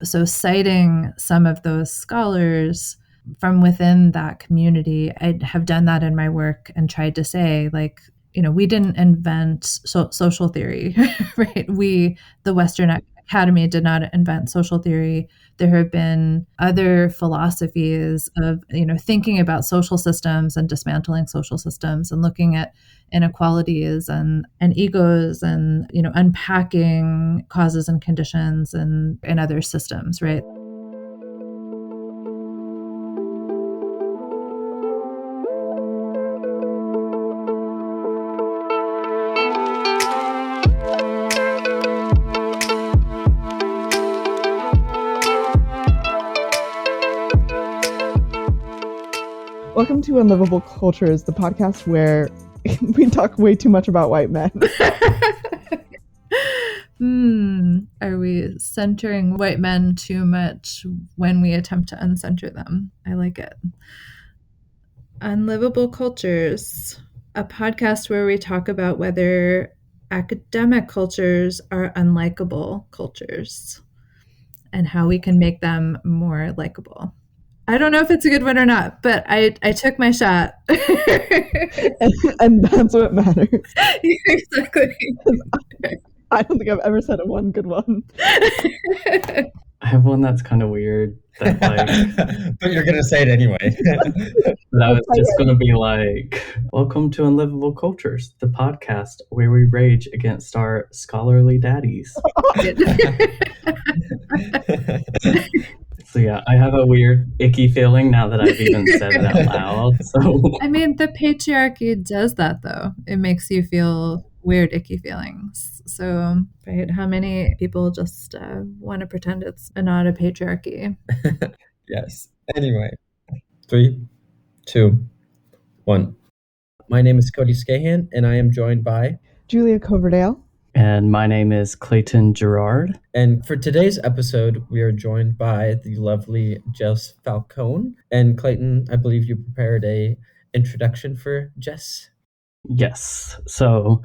So citing some of those scholars from within that community, I have done that in my work and tried to say, like, we didn't invent social theory, right? The Western Academy did not invent social theory. There have been other philosophies of, thinking about social systems and dismantling social systems and looking at inequalities and egos and, unpacking causes and conditions and other systems, right? Welcome to Unlivable Cultures, the podcast where we talk way too much about white men. Are we centering white men too much when we attempt to uncenter them? I like it. Unlivable Cultures, a podcast where we talk about whether academic cultures are unlikable cultures and how we can make them more likable. I don't know if it's a good one or not, but I took my shot. and that's what matters. Exactly. I don't think I've ever said one good one. I have one that's kind of weird. That, but you're going to say it anyway. That was just going to be like, welcome to Unlivable Cultures, the podcast where we rage against our scholarly daddies. So yeah, I have a weird, icky feeling now that I've even said it out loud. So I mean, the patriarchy does that, though. It makes you feel weird, icky feelings. So, right, how many people just want to pretend it's not a patriarchy? Yes. Anyway, 3, 2, 1. My name is Cody Scahan, and I am joined by Julia Coverdale. And my name is Clayton Gerard. And for today's episode, we are joined by the lovely Jess Falcone. And Clayton, I believe you prepared a introduction for Jess. Yes. So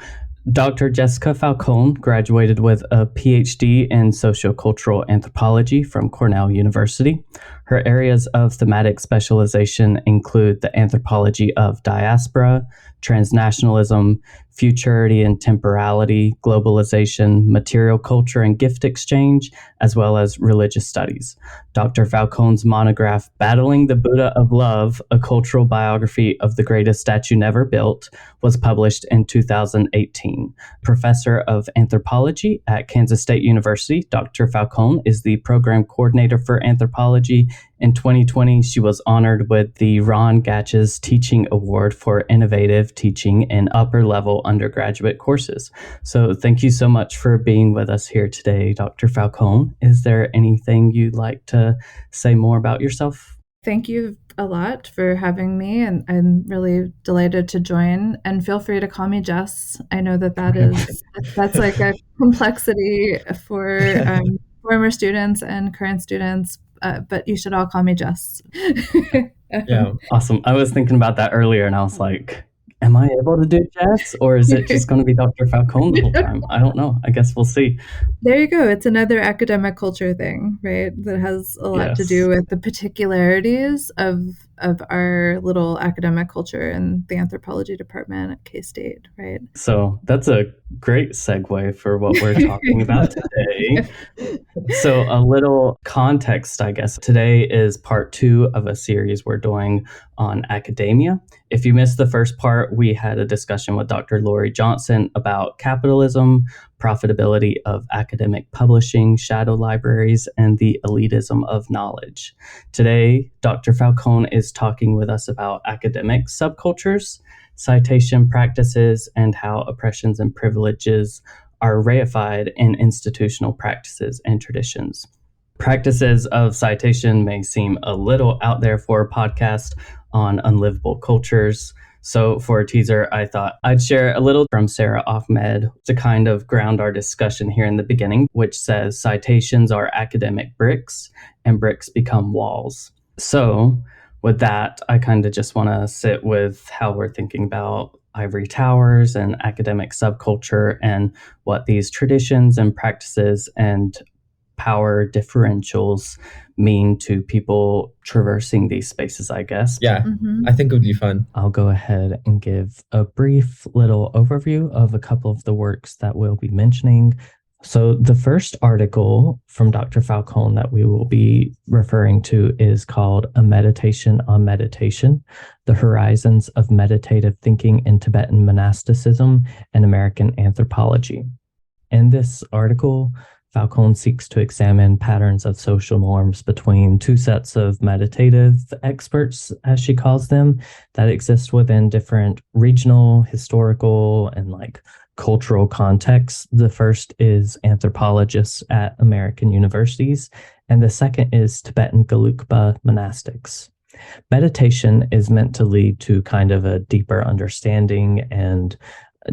Dr. Jessica Falcone graduated with a PhD in sociocultural anthropology from Cornell University. Her areas of thematic specialization include the anthropology of diaspora, transnationalism, futurity and temporality, globalization, material culture and gift exchange, as well as religious studies. Dr. Falcone's monograph, Battling the Buddha of Love, A Cultural Biography of the Greatest Statue Never Built, was published in 2018. Professor of anthropology at Kansas State University, Dr. Falcone is the program coordinator for anthropology. In 2020, she was honored with the Ron Gatch's Teaching Award for Innovative Teaching in upper-level undergraduate courses. So thank you so much for being with us here today, Dr. Falcone. Is there anything you'd like to say more about yourself? Thank you a lot for having me, and I'm really delighted to join. And feel free to call me Jess. I know that's like a complexity for former students and current students, but you should all call me Jess. Yeah, awesome. I was thinking about that earlier, and I was like, am I able to do Jess, or is it just going to be Dr. Falcone the whole time? I don't know. I guess we'll see. There you go. It's another academic culture thing, right? That has a lot to do with the particularities of our little academic culture in the anthropology department at K-State, right? So that's a great segue for what we're talking about today. So a little context, I guess. Today is part 2 of a series we're doing on academia. If you missed the first part, we had a discussion with Dr. Lori Johnson about capitalism, profitability of academic publishing, shadow libraries, and the elitism of knowledge. Today, Dr. Falcone is talking with us about academic subcultures, citation practices, and how oppressions and privileges are reified in institutional practices and traditions. Practices of citation may seem a little out there for a podcast on unlivable cultures. So for a teaser, I thought I'd share a little from Sara Ahmed to kind of ground our discussion here in the beginning, which says citations are academic bricks and bricks become walls. So with that, I kind of just want to sit with how we're thinking about ivory towers and academic subculture and what these traditions and practices and power differentials mean to people traversing these spaces, I guess. Yeah, I think it would be fun. I'll go ahead and give a brief little overview of a couple of the works that we'll be mentioning. So the first article from Dr. Falcone that we will be referring to is called A Meditation on Meditation, The Horizons of Meditative Thinking in Tibetan Monasticism and American Anthropology. In this article, Falcone seeks to examine patterns of social norms between two sets of meditative experts, as she calls them, that exist within different regional, historical, and cultural contexts. The first is anthropologists at American universities, and the second is Tibetan Gelugpa monastics. Meditation is meant to lead to kind of a deeper understanding and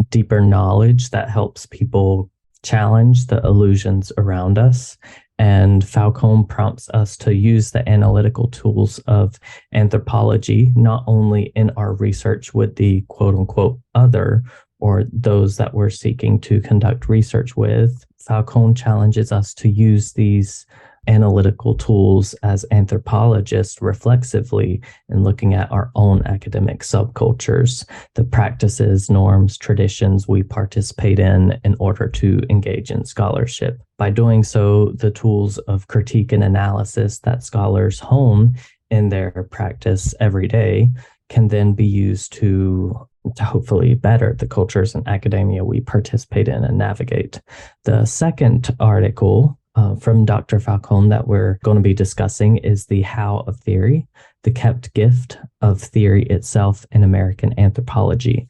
deeper knowledge that helps people challenge the illusions around us. And Falcone prompts us to use the analytical tools of anthropology, not only in our research with the quote unquote other, or those that we're seeking to conduct research with. Falcone challenges us to use these analytical tools as anthropologists reflexively in looking at our own academic subcultures, the practices, norms, traditions we participate in order to engage in scholarship. By doing so, the tools of critique and analysis that scholars hone in their practice every day can then be used to hopefully better the cultures and academia we participate in and navigate. The second article from Dr. Falcone that we're going to be discussing is The How of Theory, the Kept Gift of Theory Itself in American Anthropology.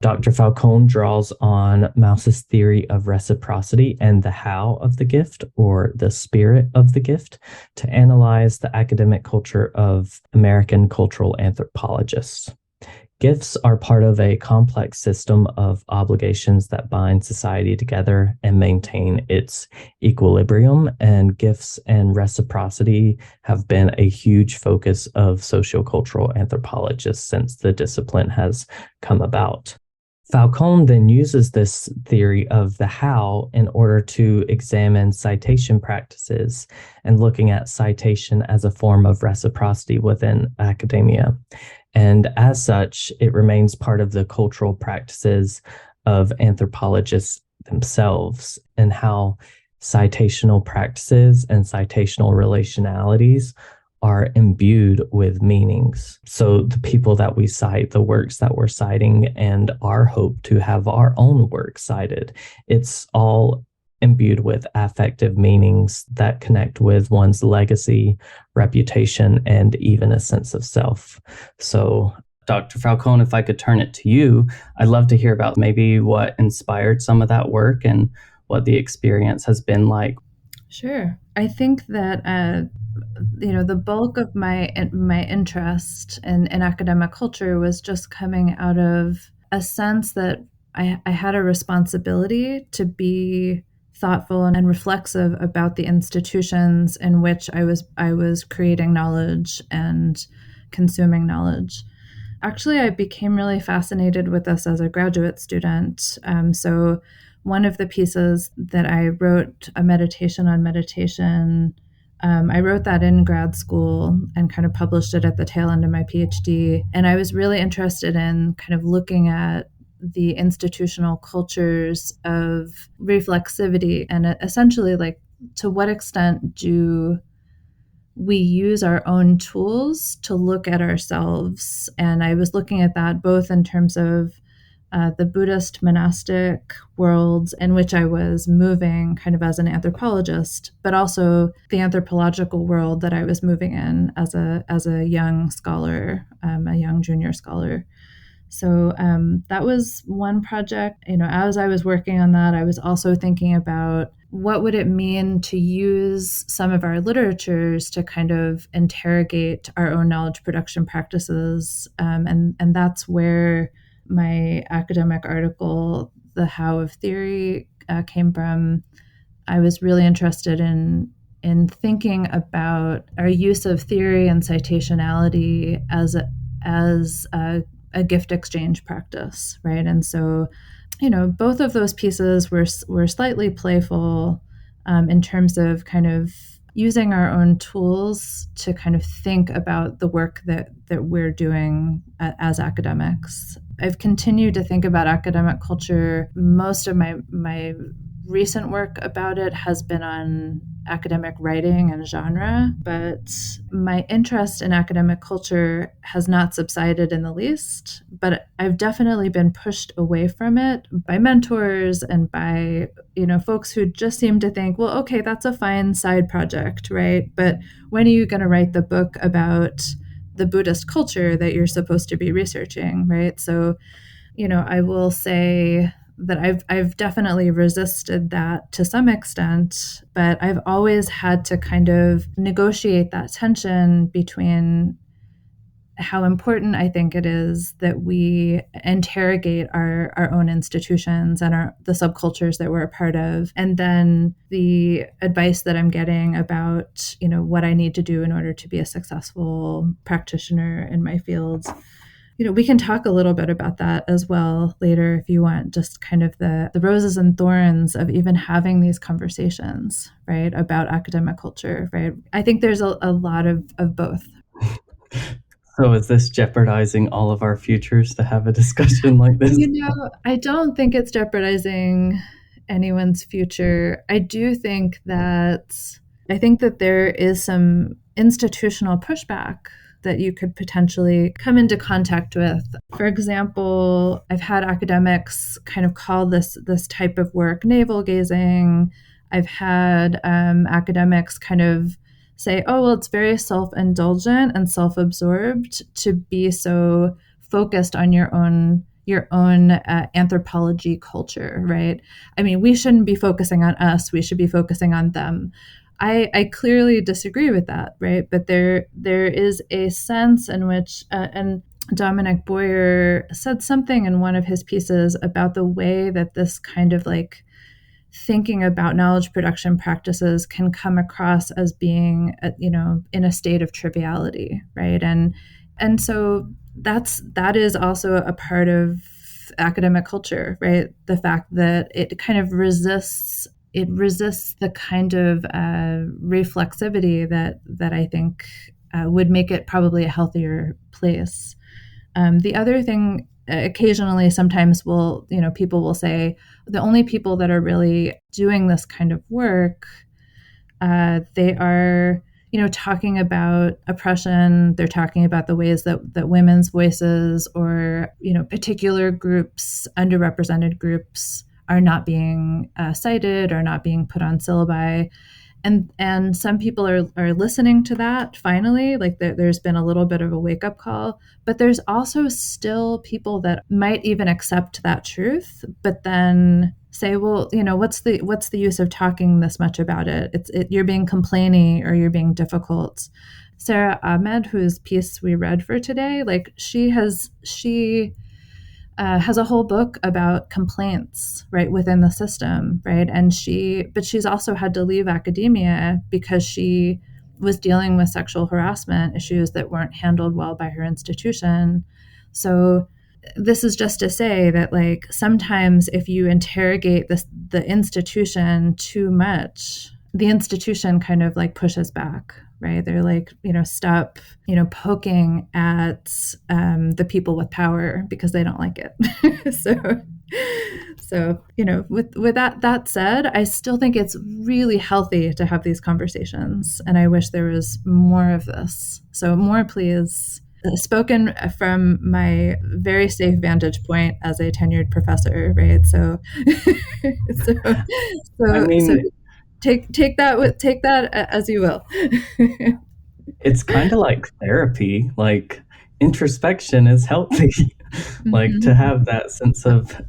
Dr. Falcone draws on Mauss's theory of reciprocity and the how of the gift, or the spirit of the gift, to analyze the academic culture of American cultural anthropologists. Gifts are part of a complex system of obligations that bind society together and maintain its equilibrium, and gifts and reciprocity have been a huge focus of sociocultural anthropologists since the discipline has come about. Falcone then uses this theory of the how in order to examine citation practices and looking at citation as a form of reciprocity within academia. And as such, it remains part of the cultural practices of anthropologists themselves, and how citational practices and citational relationalities are imbued with meanings. So the people that we cite, the works that we're citing, and our hope to have our own work cited, it's all imbued with affective meanings that connect with one's legacy, reputation, and even a sense of self. So, Dr. Falcone, if I could turn it to you, I'd love to hear about maybe what inspired some of that work and what the experience has been like. Sure. I think that the bulk of my interest in academic culture was just coming out of a sense that I had a responsibility to be thoughtful and reflexive about the institutions in which I was creating knowledge and consuming knowledge. Actually, I became really fascinated with this as a graduate student. So one of the pieces that I wrote, A Meditation on Meditation, I wrote that in grad school and kind of published it at the tail end of my PhD. And I was really interested in kind of looking at the institutional cultures of reflexivity and essentially to what extent do we use our own tools to look at ourselves. And I was looking at that both in terms of the Buddhist monastic world in which I was moving kind of as an anthropologist, but also the anthropological world that I was moving in as a young scholar, a young junior scholar. So that was one project. As I was working on that, I was also thinking about what would it mean to use some of our literatures to kind of interrogate our own knowledge production practices. And that's where my academic article, The How of Theory, came from. I was really interested in thinking about our use of theory and citationality as a gift exchange practice, right? And so, both of those pieces were slightly playful, in terms of kind of using our own tools to kind of think about the work that we're doing as academics. I've continued to think about academic culture. Most of my recent work about it has been on academic writing and genre, but my interest in academic culture has not subsided in the least, but I've definitely been pushed away from it by mentors and by, folks who just seem to think, well, okay, that's a fine side project, right? But when are you going to write the book about the Buddhist culture that you're supposed to be researching, right? So, I will say that I've definitely resisted that to some extent, but I've always had to kind of negotiate that tension between how important I think it is that we interrogate our own institutions and the subcultures that we're a part of, and then the advice that I'm getting about, what I need to do in order to be a successful practitioner in my fields. We can talk a little bit about that as well later if you want, just kind of the roses and thorns of even having these conversations, right, about academic culture, right? I think there's a lot of both. So is this jeopardizing all of our futures to have a discussion like this? I don't think it's jeopardizing anyone's future. I think that there is some institutional pushback that you could potentially come into contact with. For example, I've had academics kind of call this type of work navel gazing. I've had academics kind of say, oh, well, it's very self-indulgent and self-absorbed to be so focused on your own anthropology culture, right? I mean, we shouldn't be focusing on us. We should be focusing on them. I clearly disagree with that, right? But there is a sense in which, and Dominic Boyer said something in one of his pieces about the way that this kind of like thinking about knowledge production practices can come across as being, in a state of triviality, right? And so that is also a part of academic culture, right? The fact that it kind of resists the kind of reflexivity that I think would make it probably a healthier place. The other thing, occasionally, sometimes people will say the only people that are really doing this kind of work, they are, talking about oppression. They're talking about the ways that women's voices or, particular groups, underrepresented groups, are not being cited or not being put on syllabi. And some people are listening to that finally, like there's been a little bit of a wake-up call, but there's also still people that might even accept that truth, but then say, well, what's the use of talking this much about it? You're being complaining or you're being difficult. Sara Ahmed, whose piece we read for today, like she has a whole book about complaints, right, within the system, right? But she's also had to leave academia because she was dealing with sexual harassment issues that weren't handled well by her institution. So this is just to say that, like, sometimes if you interrogate the institution too much, the institution kind of like pushes back, right? They're like, stop, poking at the people with power because they don't like it. So, with that said, I still think it's really healthy to have these conversations, and I wish there was more of this. So more, please. Spoken from my very safe vantage point as a tenured professor, right? So, I mean, so take that as you will. It's kind of like therapy. Like, introspection is healthy. Like, to have that sense of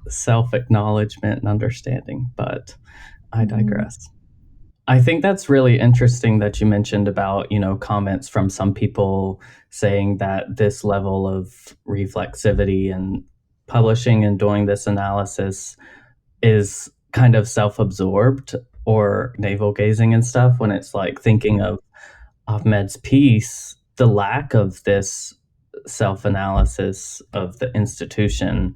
self-acknowledgement and understanding. But I digress. I think that's really interesting that you mentioned about, comments from some people saying that this level of reflexivity and publishing and doing this analysis is kind of self-absorbed or navel-gazing and stuff, when it's like thinking of Ahmed's piece, the lack of this self-analysis of the institution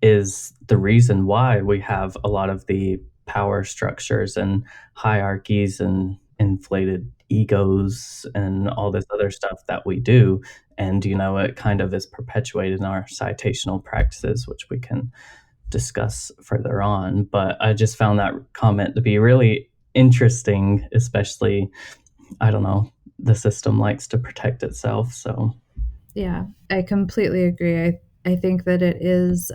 is the reason why we have a lot of the power structures and hierarchies and inflated egos and all this other stuff that we do. And, it kind of is perpetuated in our citational practices, which we can discuss further on. But I just found that comment to be really interesting, especially, I don't know, the system likes to protect itself. So, yeah, I completely agree. I think that it is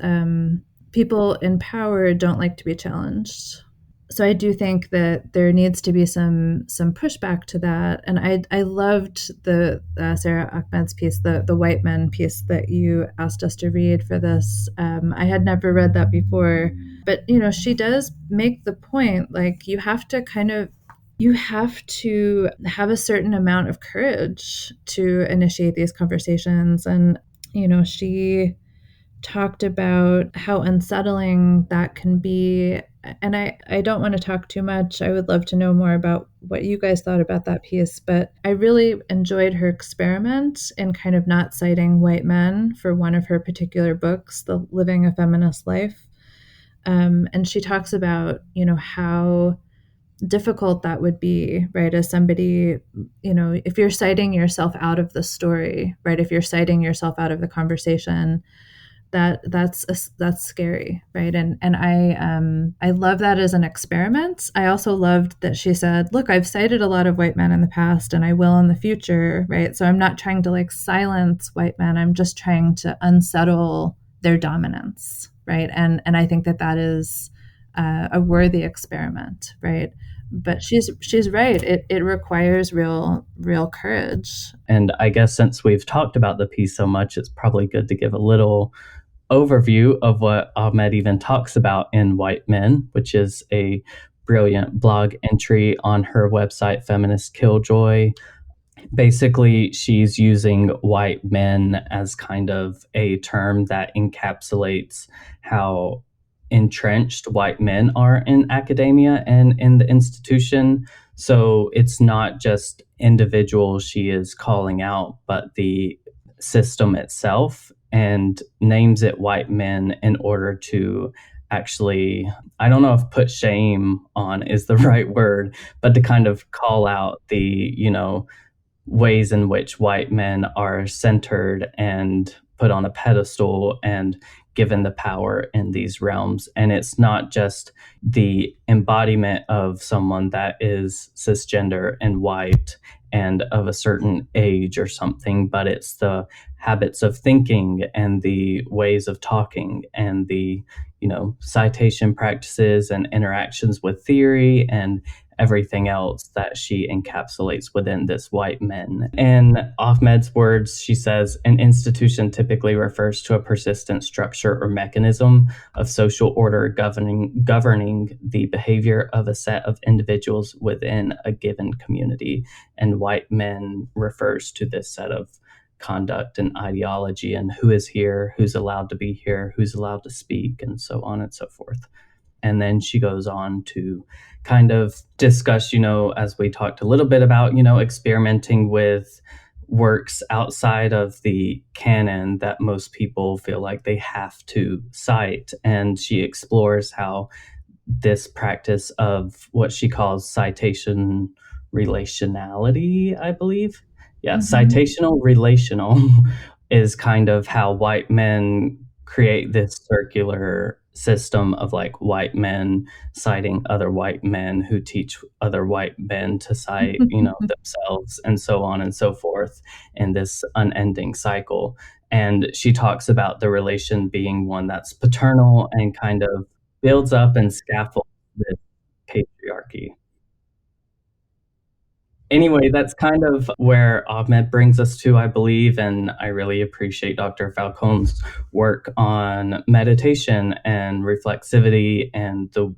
people in power don't like to be challenged. So I do think that there needs to be some pushback to that. And I loved the Sara Ahmed's piece, the white men piece that you asked us to read for this. I had never read that before, but she does make the point, like you have to have a certain amount of courage to initiate these conversations. And she talked about how unsettling that can be. And I don't want to talk too much. I would love to know more about what you guys thought about that piece. But I really enjoyed her experiment in kind of not citing white men for one of her particular books, The Living a Feminist Life. And she talks about, how difficult that would be, right? As somebody, if you're citing yourself out of the story, right? If you're citing yourself out of the conversation, that's scary, right? And I love that as an experiment. I also loved that she said, look, I've cited a lot of white men in the past and I will in the future, right? So I'm not trying to like silence white men. I'm just trying to unsettle their dominance, right? And I think that is a worthy experiment, right? But she's right. It requires real courage. And I guess since we've talked about the piece so much, it's probably good to give a little overview of what Ahmed even talks about in White Men, which is a brilliant blog entry on her website, Feminist Killjoy. Basically, she's using white men as kind of a term that encapsulates how entrenched white men are in academia and in the institution. So it's not just individuals she is calling out, but the system itself, and names it white men in order to actually, I don't know if put shame on is the right word, but to kind of call out the, ways in which white men are centered and put on a pedestal and given the power in these realms. And it's not just the embodiment of someone that is cisgender and white and of a certain age or something, but it's the habits of thinking and the ways of talking and the, citation practices and interactions with theory and everything else that she encapsulates within this white men. In Ahmed's words, she says, an institution typically refers to a persistent structure or mechanism of social order governing the behavior of a set of individuals within a given community. And white men refers to this set of conduct and ideology and who is here, who's allowed to be here, who's allowed to speak, and so on and so forth. And then she goes on to kind of discuss, as we talked a little bit about, experimenting with works outside of the canon that most people feel like they have to cite. And she explores how this practice of what she calls citation relationality, I believe. Yeah, citational relational is kind of how white men create this circular system of like white men citing other white men who teach other white men to cite, themselves, and so on and so forth in this unending cycle. And she talks about the relation being one that's paternal and kind of builds up and scaffolds this patriarchy. Anyway, that's kind of where Ahmed brings us to, I believe, and I really appreciate Dr. Falcone's work on meditation and reflexivity and the,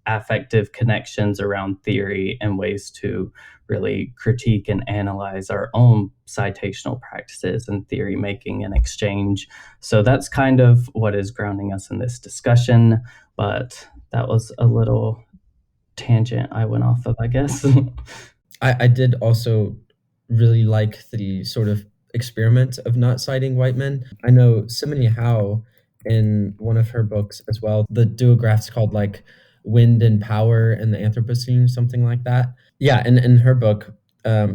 affective connections around theory and ways to really critique and analyze our own citational practices and theory making and exchange. So that's kind of what is grounding us in this discussion, but that was a little tangent I went off of, I guess. I did also really like the sort of experiment of not citing white men. I know Simone Howe in one of her books as well, the duograph's called like Wind and Power in the Anthropocene, something like that. Yeah, and in her book,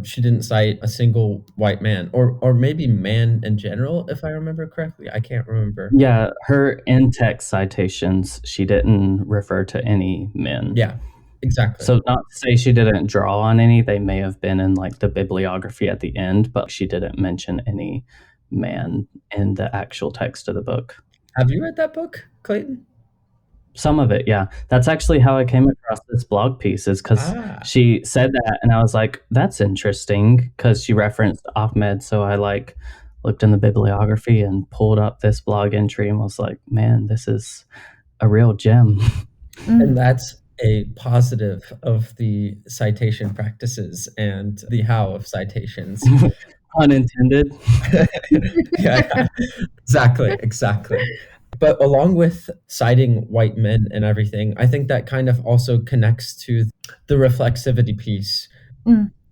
she didn't cite a single white man, or maybe man in general, if I remember correctly. I can't remember. Yeah, her in-text citations, she didn't refer to any men. Yeah, exactly. So not to say she didn't draw on any, they may have been in like the bibliography at the end, but she didn't mention any man in the actual text of the book. Have you read that book, Clayton? Some of it, yeah. That's actually how I came across this blog piece, is because she said that, and I was like, that's interesting, because she referenced Ahmed, so I like looked in the bibliography and pulled up this blog entry and was like, man, this is a real gem. And that's a positive of the citation practices and the how of citations. Unintended. Yeah, exactly. But along with citing white men and everything, I think that kind of also connects to the reflexivity piece.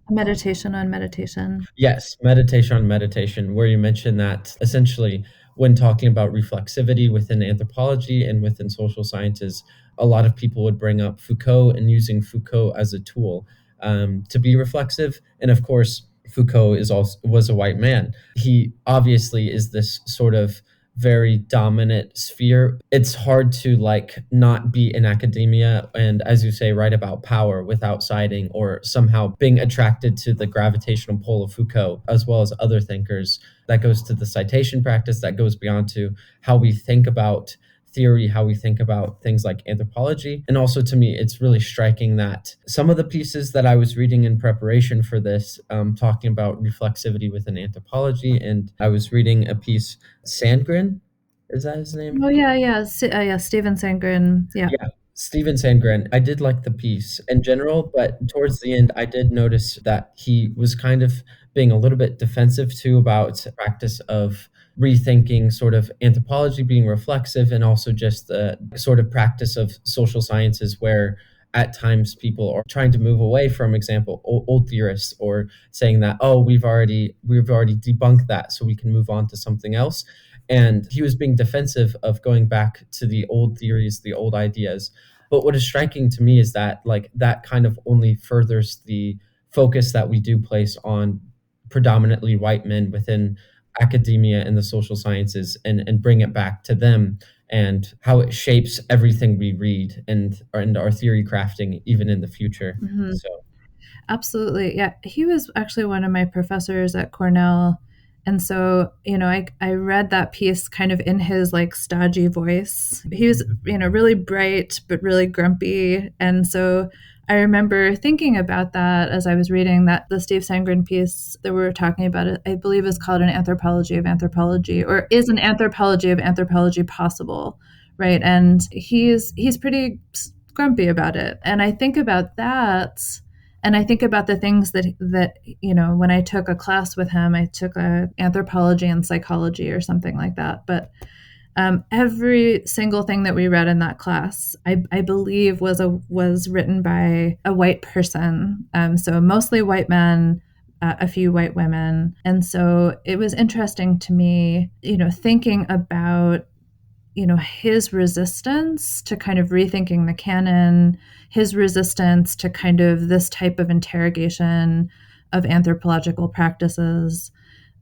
Meditation on meditation. Yes, meditation on meditation, where you mentioned that essentially when talking about reflexivity within anthropology and within social sciences, a lot of people would bring up Foucault and using Foucault as a tool to be reflexive. And of course, Foucault was a white man. He obviously is this sort of very dominant sphere. It's hard to like not be in academia and, as you say, write about power without citing or somehow being attracted to the gravitational pull of Foucault as well as other thinkers. That goes to the citation practice, that goes beyond to how we think about theory, how we think about things like anthropology. And also, to me, it's really striking that some of the pieces that I was reading in preparation for this, talking about reflexivity within anthropology, and I was reading a piece, Sandgren, is that his name? Oh, yeah. Steven Sandgren. Yeah. Steven Sandgren. I did like the piece in general, but towards the end, I did notice that he was kind of being a little bit defensive too about practice of rethinking sort of anthropology being reflexive, and also just the sort of practice of social sciences where at times people are trying to move away from, example, old theorists, or saying that, oh, we've already debunked that, so we can move on to something else. And he was being defensive of going back to the old theories, the old ideas. But what is striking to me is that like that kind of only furthers the focus that we do place on predominantly white men within academia and the social sciences, and bring it back to them and how it shapes everything we read and our theory crafting even in the future. Mm-hmm. So absolutely. Yeah. He was actually one of my professors at Cornell. And so, I read that piece kind of in his like stodgy voice. He was, really bright, but really grumpy. And so I remember thinking about that as I was reading the Steve Sandgren piece that we were talking about. It, I believe, is called An Anthropology of Anthropology, or is an Anthropology of Anthropology possible, right? And he's pretty grumpy about it. And I think about that. And I think about the things that when I took a class with him, I took anthropology and psychology or something like that. But every single thing that we read in that class, I believe, was written by a white person. So mostly white men, a few white women. And so it was interesting to me, thinking about his resistance to kind of rethinking the canon, his resistance to kind of this type of interrogation of anthropological practices.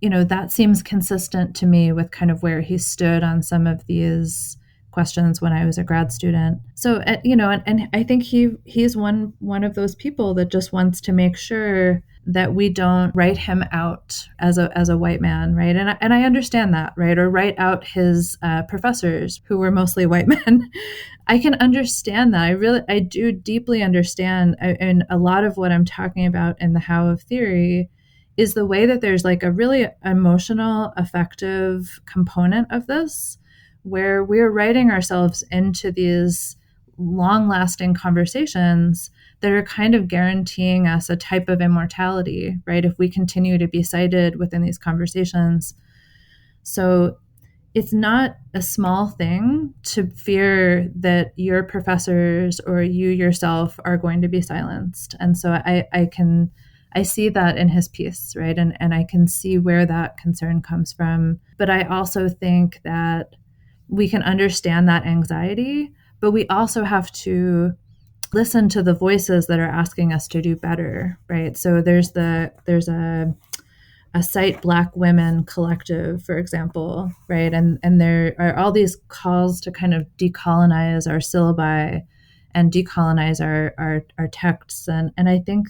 That seems consistent to me with kind of where he stood on some of these questions when I was a grad student. So, and I think he's one of those people that just wants to make sure that we don't write him out as a white man, right? And I understand that, right? Or write out his professors who were mostly white men. I can understand that. I do deeply understand. And a lot of what I'm talking about in the How of Theory is the way that there's like a really emotional, affective component of this, where we're writing ourselves into these long-lasting conversations that are kind of guaranteeing us a type of immortality, right? If we continue to be cited within these conversations. So it's not a small thing to fear that your professors or you yourself are going to be silenced. And so I see that in his piece, right? And I can see where that concern comes from. But I also think that we can understand that anxiety, But we also have to listen to the voices that are asking us to do better, right? So there's a Cite Black Women collective, for example, right? And there are all these calls to kind of decolonize our syllabi and decolonize our texts. And I think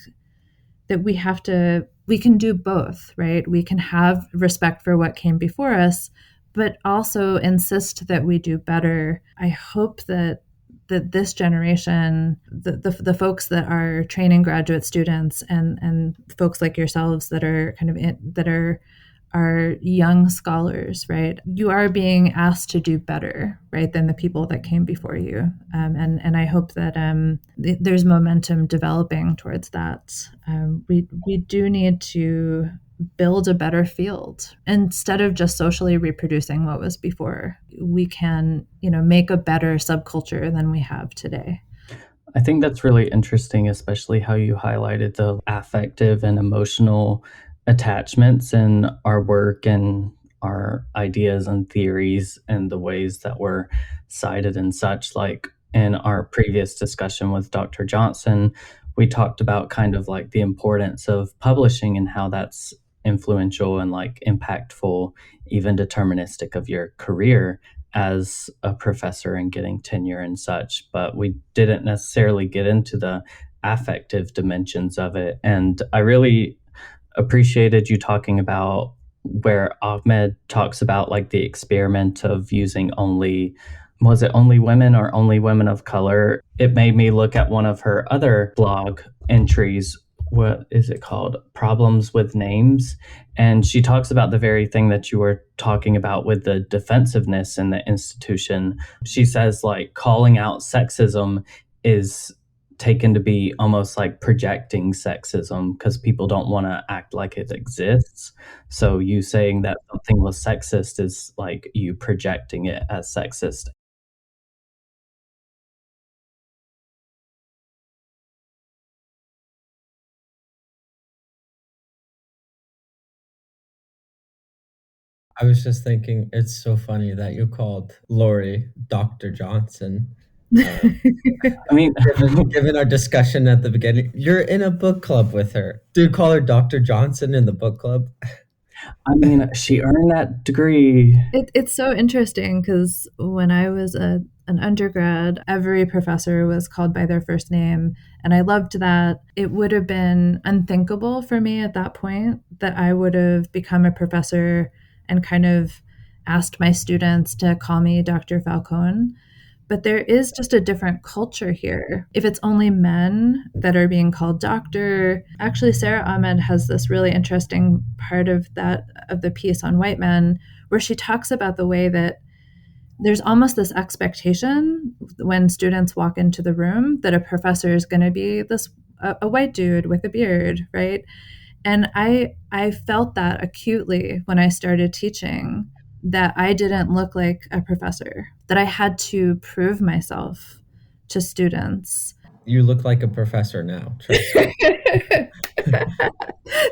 that we can do both, right? We can have respect for what came before us, but also insist that we do better. I hope that this generation, the folks that are training graduate students and folks like yourselves that are that are young scholars, right? You are being asked to do better, right, than the people that came before you. And I hope that there's momentum developing towards that. We do need to build a better field instead of just socially reproducing what was before. We can, make a better subculture than we have today. I think that's really interesting, especially how you highlighted the affective and emotional attachments in our work and our ideas and theories and the ways that we're cited and such. Like in our previous discussion with Dr. Jobson, we talked about kind of like the importance of publishing and how that's influential and like impactful, even deterministic of your career as a professor and getting tenure and such, but we didn't necessarily get into the affective dimensions of it. And I really appreciated you talking about where Ahmed talks about like the experiment of using was it only women or only women of color? It made me look at one of her other blog entries. What is it called? Problems with Names. And she talks about the very thing that you were talking about with the defensiveness in the institution. She says like calling out sexism is taken to be almost like projecting sexism because people don't want to act like it exists. So you saying that something was sexist is like you projecting it as sexist. I was just thinking, it's so funny that you called Lori Dr. Johnson. I mean, given our discussion at the beginning, you're in a book club with her. Do you call her Dr. Johnson in the book club? I mean, she earned that degree. It's so interesting because when I was an undergrad, every professor was called by their first name. And I loved that. It would have been unthinkable for me at that point that I would have become a professor and kind of asked my students to call me Dr. Falcone. But there is just a different culture here. If it's only men that are being called doctor, actually Sara Ahmed has this really interesting part of the piece on white men where she talks about the way that there's almost this expectation when students walk into the room that a professor is going to be a white dude with a beard, right? And I felt that acutely when I started teaching, that I didn't look like a professor, that I had to prove myself to students. You look like a professor now.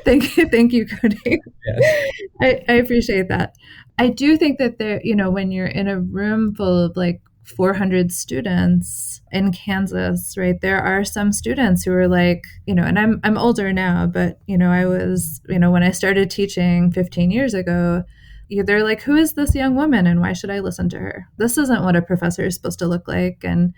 Thank you, Cody. Yes. I appreciate that. I do think that there, when you're in a room full of like 400 students in Kansas, right? There are some students who are like, and I'm older now, but I was, when I started teaching 15 years ago, they're like, who is this young woman and why should I listen to her? This isn't what a professor is supposed to look like. And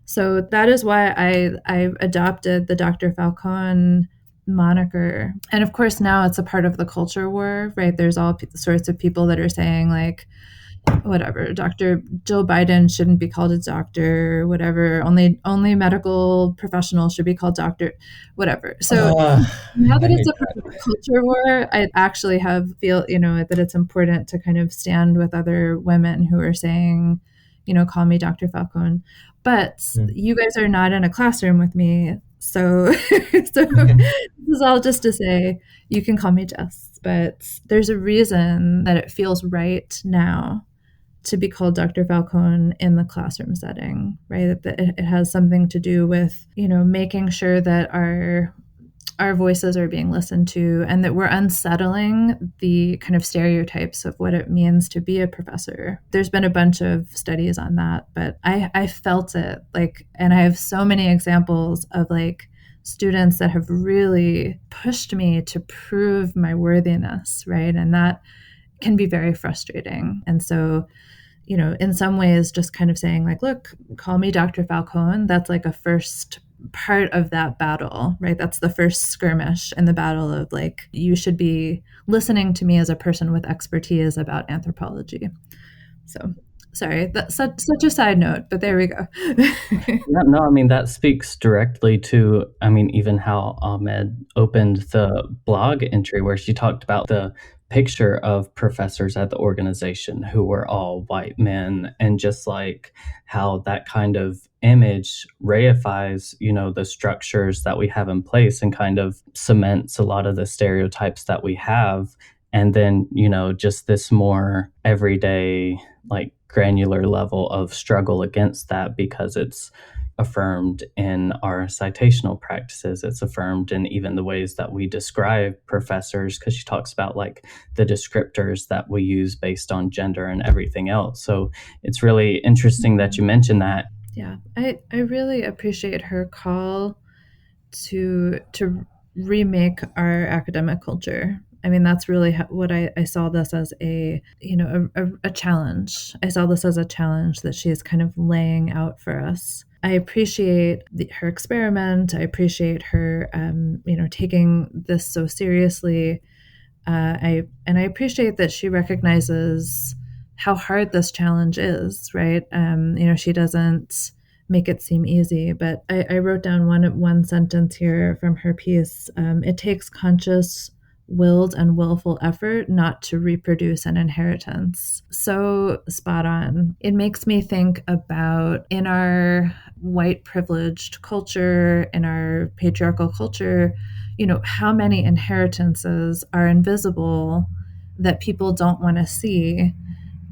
so that is why I adopted the Dr. Falcone moniker. And of course, now it's a part of the culture war, right? There's all sorts of people that are saying like, whatever, Dr. Joe Biden shouldn't be called a doctor, whatever, only medical professionals should be called doctor, whatever. So now that it's a culture war, I actually feel that it's important to kind of stand with other women who are saying, call me Dr. Falcone. But you guys are not in a classroom with me. So this is all just to say you can call me Jess, but there's a reason that it feels right now to be called Dr. Falcone in the classroom setting, right? That it has something to do with, making sure that our our voices are being listened to and that we're unsettling the kind of stereotypes of what it means to be a professor. There's been a bunch of studies on that, but I felt it, like, and I have so many examples of like students that have really pushed me to prove my worthiness, right? And that can be very frustrating. And so, in some ways, just kind of saying like, look, call me Dr. Falcone, that's like a first part of that battle, right? That's the first skirmish in the battle of like, you should be listening to me as a person with expertise about anthropology. So sorry, that's such a side note, but there we go. Yeah, no, I mean, that speaks directly to, even how Ahmed opened the blog entry where she talked about the picture of professors at the organization who were all white men, and just like how that kind of image reifies, the structures that we have in place and kind of cements a lot of the stereotypes that we have. And then, just this more everyday, like granular level of struggle against that, because it's affirmed in our citational practices. It's affirmed in even the ways that we describe professors, because she talks about like the descriptors that we use based on gender and everything else. So it's really interesting that you mentioned that. Yeah, I really appreciate her call to remake our academic culture. I mean, that's really what I saw this as a challenge. I saw this as a challenge that she is kind of laying out for us. I appreciate her experiment. I appreciate her, taking this so seriously. I appreciate that she recognizes how hard this challenge is, right? She doesn't make it seem easy, but I wrote down one sentence here from her piece. It takes conscious, willed, and willful effort not to reproduce an inheritance. So spot on. It makes me think about, in our white privileged culture, in our patriarchal culture, how many inheritances are invisible that people don't want to see,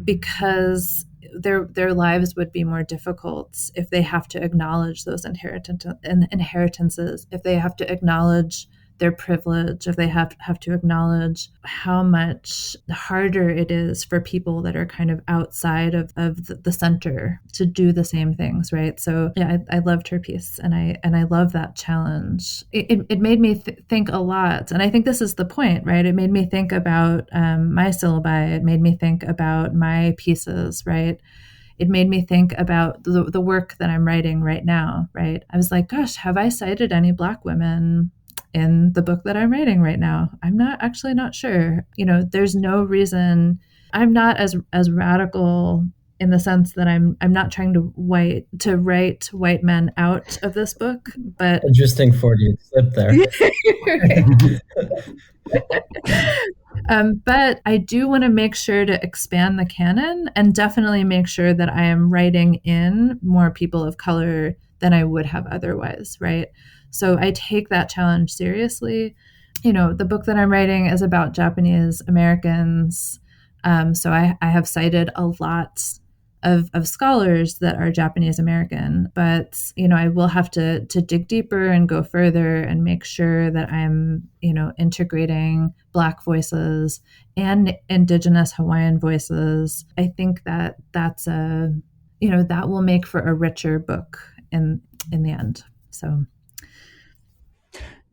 because their lives would be more difficult if they have to acknowledge those inheritances, if they have to acknowledge their privilege, if they have to acknowledge how much harder it is for people that are kind of outside of the center to do the same things, right? So yeah, I loved her piece, and I love that challenge. It made me think a lot, and I think this is the point, right? It made me think about my syllabi. It made me think about my pieces, right? It made me think about the work that I'm writing right now, right? I was like, gosh, have I cited any Black women in the book that I'm writing right now? I'm not sure. There's no reason. I'm not as radical in the sense that I'm not trying to write white men out of this book, but interesting Freudian slip there. But I do want to make sure to expand the canon and definitely make sure that I am writing in more people of color than I would have otherwise, right? So I take that challenge seriously. The book that I'm writing is about Japanese Americans. So I have cited a lot of scholars that are Japanese American, but I will have to dig deeper and go further and make sure that I'm integrating Black voices and Indigenous Hawaiian voices. I think that that's that will make for a richer book in the end. So.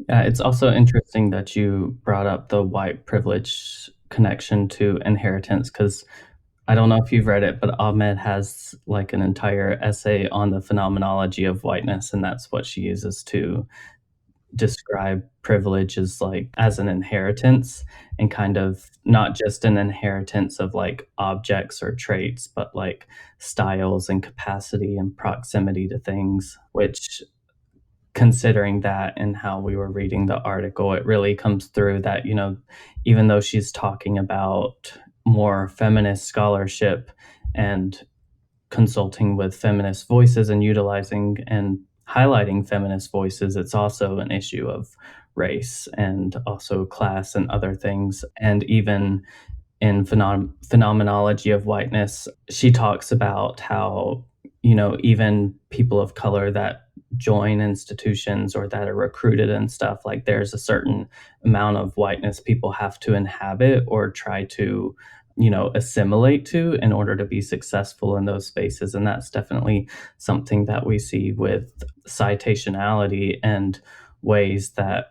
It's also interesting that you brought up the white privilege connection to inheritance, because I don't know if you've read it, but Ahmed has like an entire essay on the phenomenology of whiteness, and that's what she uses to describe privilege as an inheritance, and kind of not just an inheritance of like objects or traits, but like styles and capacity and proximity to things, which, considering that and how we were reading the article, it really comes through that, even though she's talking about more feminist scholarship and consulting with feminist voices and utilizing and highlighting feminist voices, it's also an issue of race and also class and other things. And even in phenomenology of whiteness, she talks about how even people of color that join institutions or that are recruited and stuff, like there's a certain amount of whiteness people have to inhabit or try to assimilate to in order to be successful in those spaces. And that's definitely something that we see with citationality and ways that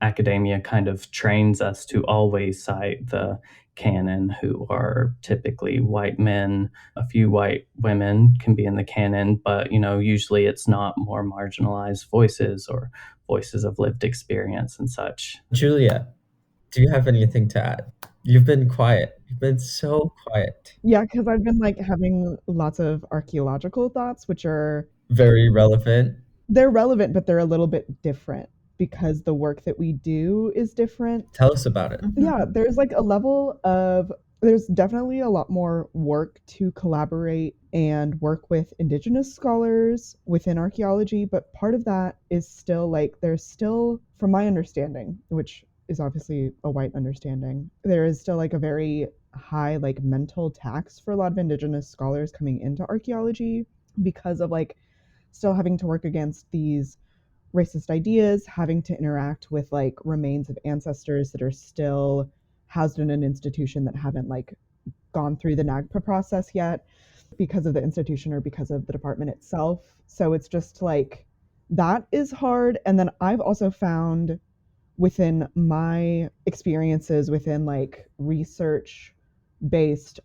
academia kind of trains us to always cite the canon, who are typically white men. A few white women can be in the canon, but usually it's not more marginalized voices or voices of lived experience and such. Julia, do you have anything to add? You've been quiet. You've been so quiet. Yeah, because I've been like having lots of archaeological thoughts, which are Very relevant. they're relevant, but they're a little bit different because the work that we do is different. Tell us about it. Yeah, there's like a level of there's definitely a lot more work to collaborate and work with Indigenous scholars within archaeology, but part of that is still like there's still, from my understanding, which is obviously a white understanding, there is still like a very high like mental tax for a lot of Indigenous scholars coming into archaeology because of like still having to work against these racist ideas, having to interact with like remains of ancestors that are still housed in an institution that haven't like gone through the NAGPRA process yet because of the institution or because of the department itself. So it's just like that is hard. And then I've also found within my experiences within like research based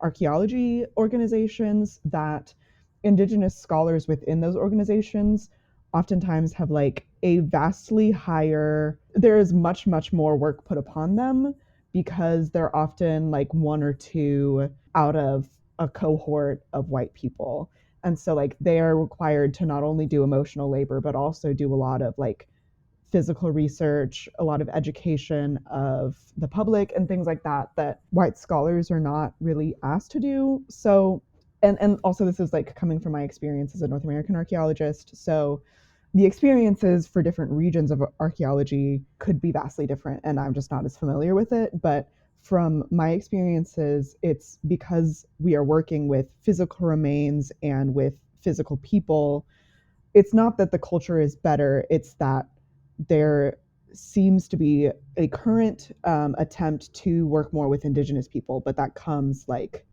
archaeology organizations that Indigenous scholars within those organizations oftentimes have like a vastly higher, there is much, much more work put upon them because they're often like one or two out of a cohort of white people. And so like they are required to not only do emotional labor, but also do a lot of like physical research, a lot of education of the public and things like that that white scholars are not really asked to do. So and also this is like coming from my experience as a North American archaeologist. So the experiences for different regions of archaeology could be vastly different, and I'm just not as familiar with it. But from my experiences, it's because we are working with physical remains and with physical people. It's not that the culture is better, it's that there seems to be a current attempt to work more with Indigenous people, but that comes like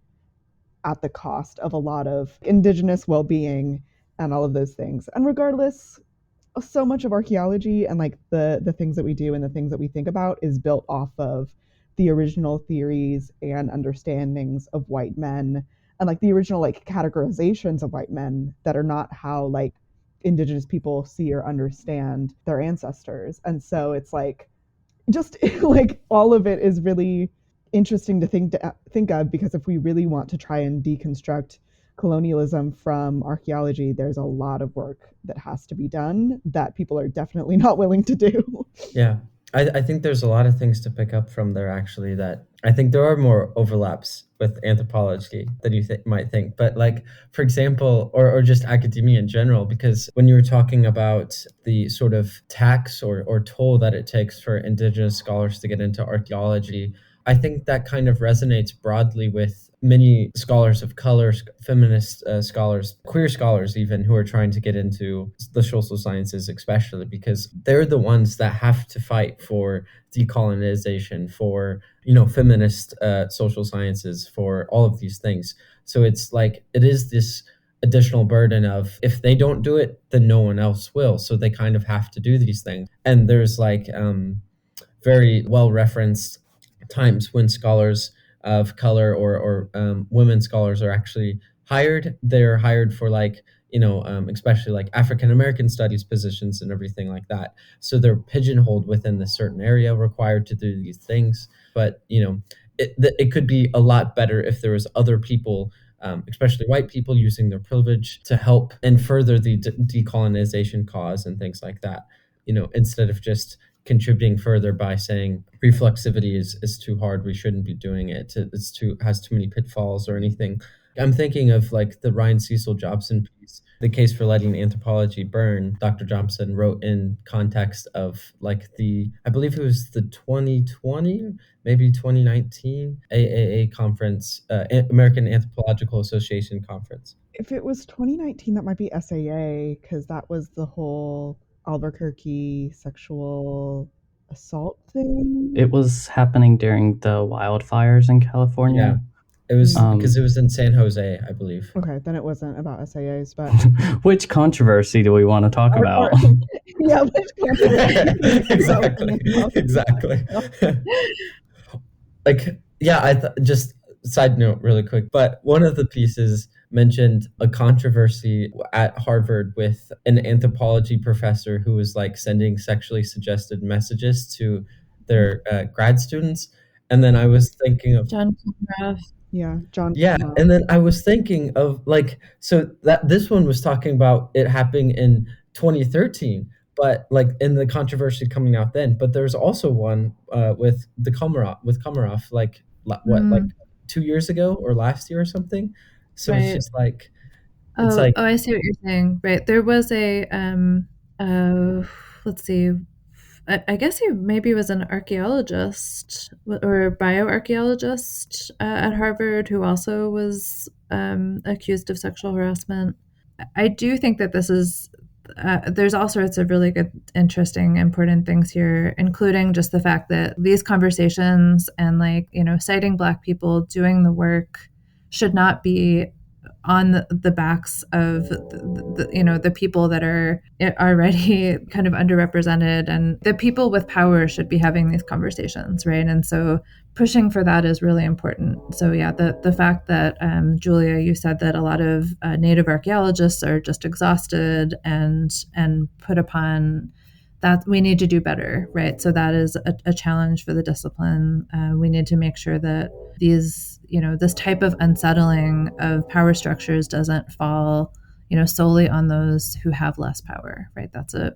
at the cost of a lot of Indigenous well-being and all of those things. And regardless, so much of archaeology and like the things that we do and the things that we think about is built off of the original theories and understandings of white men and like the original like categorizations of white men that are not how like Indigenous people see or understand their ancestors. And so it's like just like all of it is really interesting to think of, because if we really want to try and deconstruct colonialism from archaeology, there's a lot of work that has to be done that people are definitely not willing to do. Yeah. I think there's a lot of things to pick up from there, actually, that I think there are more overlaps with anthropology than you might think. But like, for example, or just academia in general, because when you were talking about the sort of tax or toll that it takes for Indigenous scholars to get into archaeology, I think that kind of resonates broadly with many scholars of color, feminist scholars, queer scholars even, who are trying to get into the social sciences, especially because they're the ones that have to fight for decolonization, for feminist social sciences, for all of these things. So it's like it is this additional burden of if they don't do it, then no one else will. So they kind of have to do these things. And there's like very well referenced times when scholars of color or women scholars are actually hired. They're hired for like, especially like African American studies positions and everything like that. So they're pigeonholed within this certain area, required to do these things. But, it could be a lot better if there was other people, especially white people, using their privilege to help and further the decolonization cause and things like that, instead of just contributing further by saying reflexivity is too hard, we shouldn't be doing it, has too many pitfalls or anything. I'm thinking of like the Ryan Cecil Jobson piece, The Case for Letting Anthropology Burn. Dr. Jobson wrote in context of like I believe it was the 2020, maybe 2019 AAA conference, American Anthropological Association conference. If it was 2019, that might be SAA, because that was the whole Albuquerque sexual assault thing. It was happening during the wildfires in California. It was because it was in San Jose, I believe. Okay, then it wasn't about SAAs, but which controversy do we want to talk about? Yeah, which controversy? Exactly. Like, yeah, just side note really quick, but one of the pieces mentioned a controversy at Harvard with an anthropology professor who was like sending sexually suggested messages to their grad students. And then I was thinking of John Conroff. Yeah, John. Yeah, and then I was thinking of like, so that this one was talking about it happening in 2013, but like in the controversy coming out then. But there's also one with Komarov, like like 2 years ago or last year or something. So it's just like, it's like, I see what you're saying. Right, there was a let's see. I guess he maybe was an archaeologist or bioarchaeologist at Harvard who also was accused of sexual harassment. I do think that this is, there's all sorts of really good, interesting, important things here, including just the fact that these conversations and like, citing Black people doing the work should not be on the backs of the people that are already kind of underrepresented, and the people with power should be having these conversations, right? And so pushing for that is really important. So yeah, the fact that Julia, you said that a lot of Native archaeologists are just exhausted and put upon that we need to do better, right? So that is a challenge for the discipline. We need to make sure that this type of unsettling of power structures doesn't fall, solely on those who have less power, right? That's a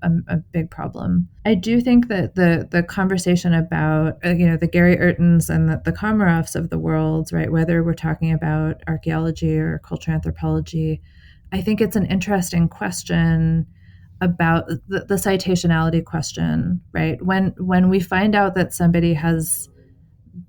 big problem. I do think that the conversation about, the Gary Urtons and the Komaroffs of the world, right, whether we're talking about archaeology or cultural anthropology, I think it's an interesting question about the citationality question, right? When we find out that somebody has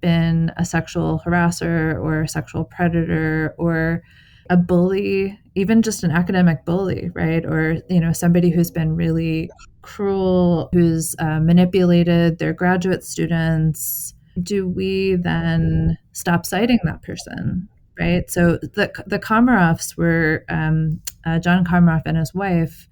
been a sexual harasser or a sexual predator or a bully, even just an academic bully, right? Or, somebody who's been really cruel, who's manipulated their graduate students, do we then stop citing that person, right? So the Komaroffs were, John Komaroff and his wife,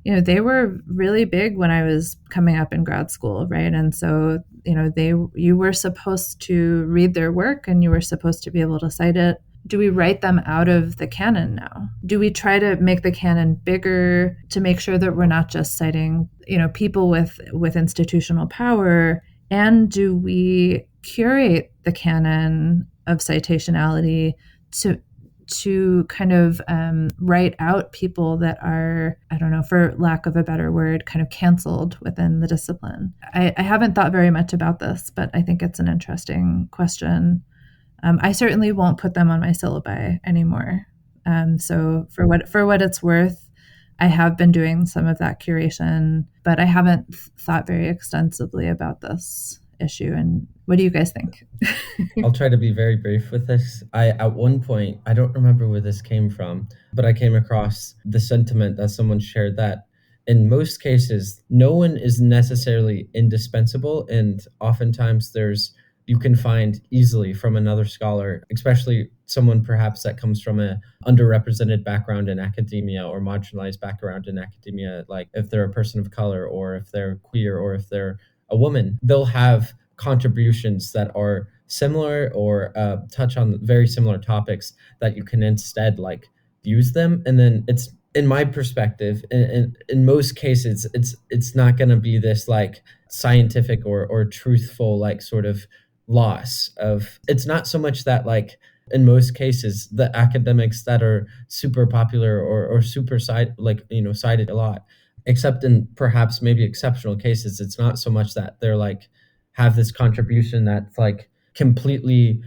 they were really big when I was coming up in grad school, right? And so, you were supposed to read their work and you were supposed to be able to cite it. Do we write them out of the canon now? Do we try to make the canon bigger to make sure that we're not just citing, people with institutional power? And do we curate the canon of citationality to kind of write out people that are, I don't know, for lack of a better word, kind of canceled within the discipline? I haven't thought very much about this, but I think it's an interesting question. I certainly won't put them on my syllabi anymore. So for what it's worth, I have been doing some of that curation, but I haven't thought very extensively about this issue. And what do you guys think? I'll try to be very brief with this. At one point, I don't remember where this came from, but I came across the sentiment that someone shared that in most cases, no one is necessarily indispensable. And oftentimes you can find easily from another scholar, especially someone perhaps that comes from a underrepresented background in academia or marginalized background in academia, like if they're a person of color or if they're queer or if they're a woman, they'll have contributions that are similar or touch on very similar topics that you can instead like use them. And then it's, in my perspective, in most cases, it's not going to be this like scientific or truthful like sort of loss of, it's not so much that like in most cases the academics that are super popular or super cited a lot, except in perhaps maybe exceptional cases, it's not so much that they're like have this contribution that's like completely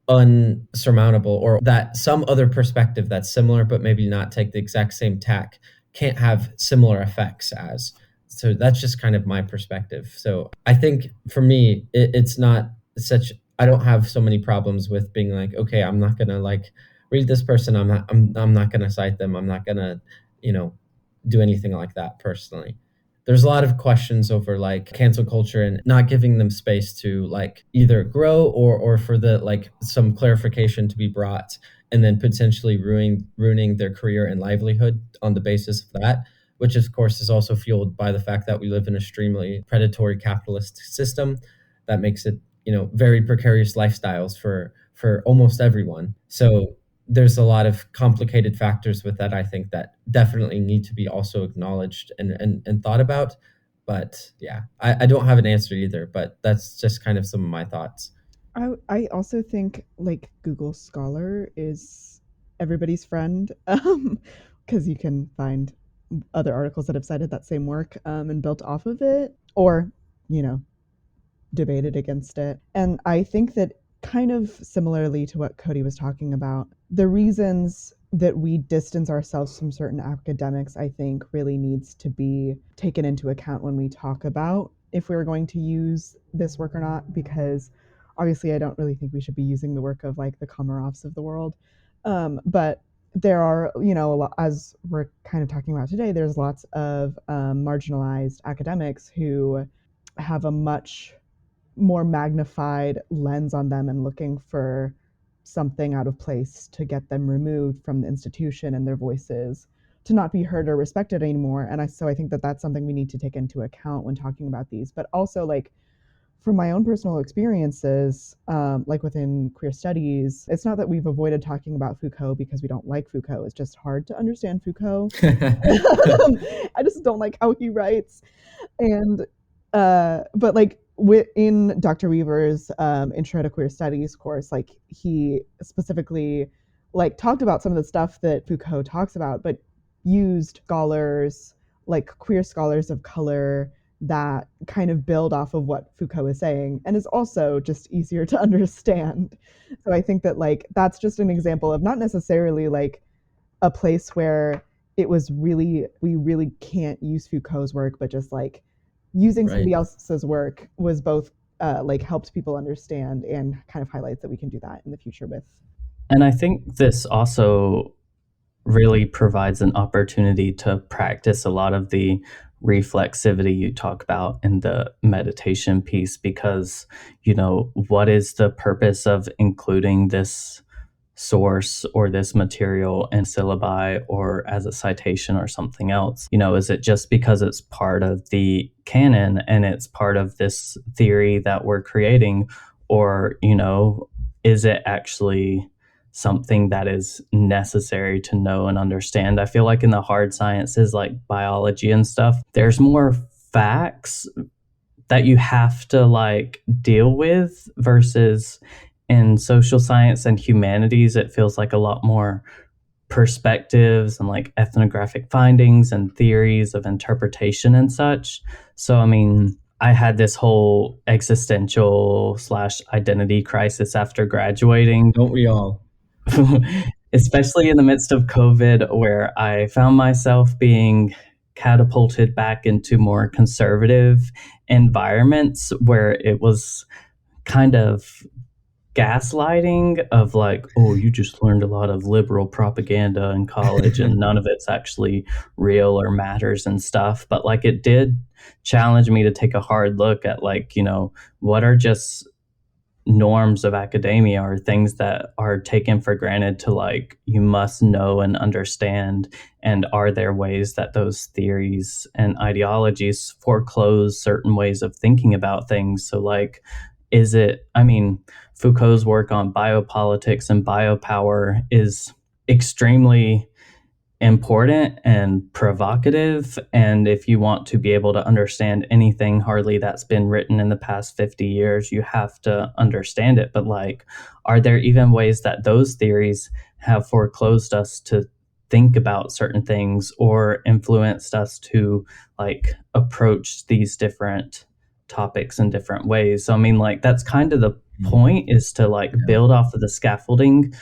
unsurmountable, or that some other perspective that's similar but maybe not take the exact same tack can't have similar effects as. So that's just kind of my perspective. So I think for me, it's not such, I don't have so many problems with being like, okay, I'm not gonna like read this person, I'm not gonna cite them, I'm not gonna, you know, do anything like that personally. There's a lot of questions over like cancel culture and not giving them space to like either grow or for the like some clarification to be brought, and then potentially ruining their career and livelihood on the basis of that, which of course is also fueled by the fact that we live in an extremely predatory capitalist system that makes it, you know, very precarious lifestyles for almost everyone. So there's a lot of complicated factors with that, I think, that definitely need to be also acknowledged and thought about. But yeah, I don't have an answer either, but that's just kind of some of my thoughts. I also think like Google Scholar is everybody's friend, because you can find other articles that have cited that same work, and built off of it, or, you know, debated against it. And I think that kind of similarly to what Cody was talking about, the reasons that we distance ourselves from certain academics, I think, really needs to be taken into account when we talk about if we're going to use this work or not, because obviously I don't really think we should be using the work of like the Komarovs of the world. But there are, you know, a lot, as we're kind of talking about today, there's lots of marginalized academics who have a much more magnified lens on them and looking for something out of place to get them removed from the institution and their voices to not be heard or respected anymore. And so I think that that's something we need to take into account when talking about these. But also, like, from my own personal experiences, like within queer studies, it's not that we've avoided talking about Foucault because we don't like Foucault. It's just hard to understand Foucault. I just don't like how he writes. And but like in Dr. Weaver's Intro to Queer Studies course, like he specifically like talked about some of the stuff that Foucault talks about, but used scholars, like queer scholars of color, that kind of build off of what Foucault is saying, and is also just easier to understand. So I think that like that's just an example of not necessarily like a place where it was really, we really can't use Foucault's work, but just like using somebody else's work was both like helped people understand and kind of highlights that we can do that in the future with. And I think this also really provides an opportunity to practice a lot of the reflexivity you talk about in the meditation piece, because, you know, what is the purpose of including this source or this material in syllabi or as a citation or something else? You know, is it just because it's part of the canon and it's part of this theory that we're creating? Or, you know, is it actually something that is necessary to know and understand? I feel like in the hard sciences like biology and stuff, there's more facts that you have to like deal with, versus in social science and humanities, it feels like a lot more perspectives and like ethnographic findings and theories of interpretation and such. So, I mean, I had this whole existential / identity crisis after graduating. Don't we all? Especially in the midst of COVID, where I found myself being catapulted back into more conservative environments where it was kind of gaslighting of like, oh, you just learned a lot of liberal propaganda in college and none of it's actually real or matters and stuff. But like, it did challenge me to take a hard look at like, you know, what are just norms of academia or things that are taken for granted to like, you must know and understand, and are there ways that those theories and ideologies foreclose certain ways of thinking about things? So like, is it, I mean, Foucault's work on biopolitics and biopower is extremely important and provocative. And if you want to be able to understand anything hardly that's been written in the past 50 years, you have to understand it. But like, are there even ways that those theories have foreclosed us to think about certain things or influenced us to like approach these different topics in different ways? So I mean, like, that's kind of the point is to like build off of the scaffolding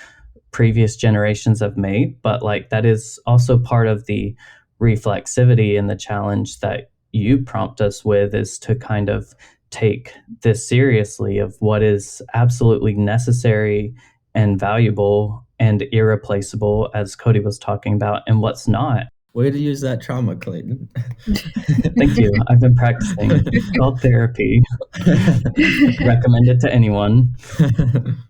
previous generations have made, but like that is also part of the reflexivity and the challenge that you prompt us with, is to kind of take this seriously of what is absolutely necessary and valuable and irreplaceable, as Cody was talking about, and what's not. Way to use that trauma, Clayton. Thank you. I've been practicing. It's called therapy. Recommend it to anyone.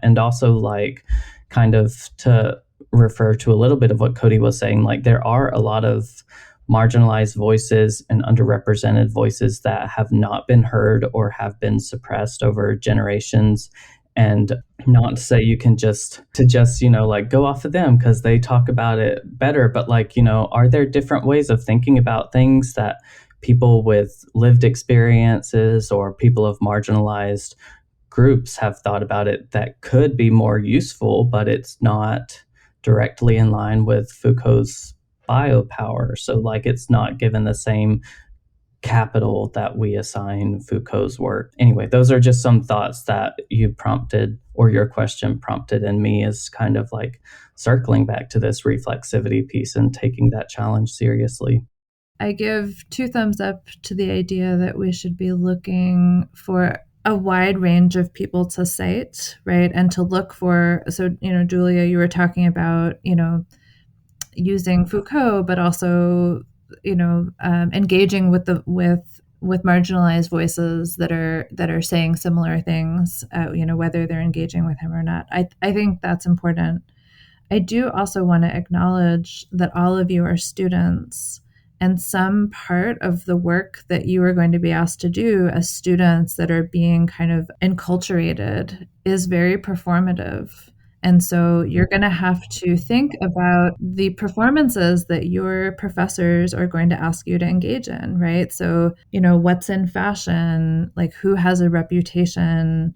And also, like, kind of to refer to a little bit of what Cody was saying, like, there are a lot of marginalized voices and underrepresented voices that have not been heard or have been suppressed over generations. And not to say you can just like go off of them because they talk about it better, but like, are there different ways of thinking about things that people with lived experiences or people of marginalized groups have thought about it that could be more useful, but it's not directly in line with Foucault's biopower. So like it's not given the same capital that we assign Foucault's work. Anyway, those are just some thoughts that you prompted, or your question prompted in me, is kind of like circling back to this reflexivity piece and taking that challenge seriously. I give 2 thumbs up to the idea that we should be looking for a wide range of people to cite, right? And to look for, so, Julia, you were talking about, using Foucault, but also, engaging with marginalized voices that are saying similar things, whether they're engaging with him or not. I think that's important. I do also want to acknowledge that all of you are students, and some part of the work that you are going to be asked to do as students that are being kind of enculturated is very performative. And so you're going to have to think about the performances that your professors are going to ask you to engage in, right? So, what's in fashion, like who has a reputation,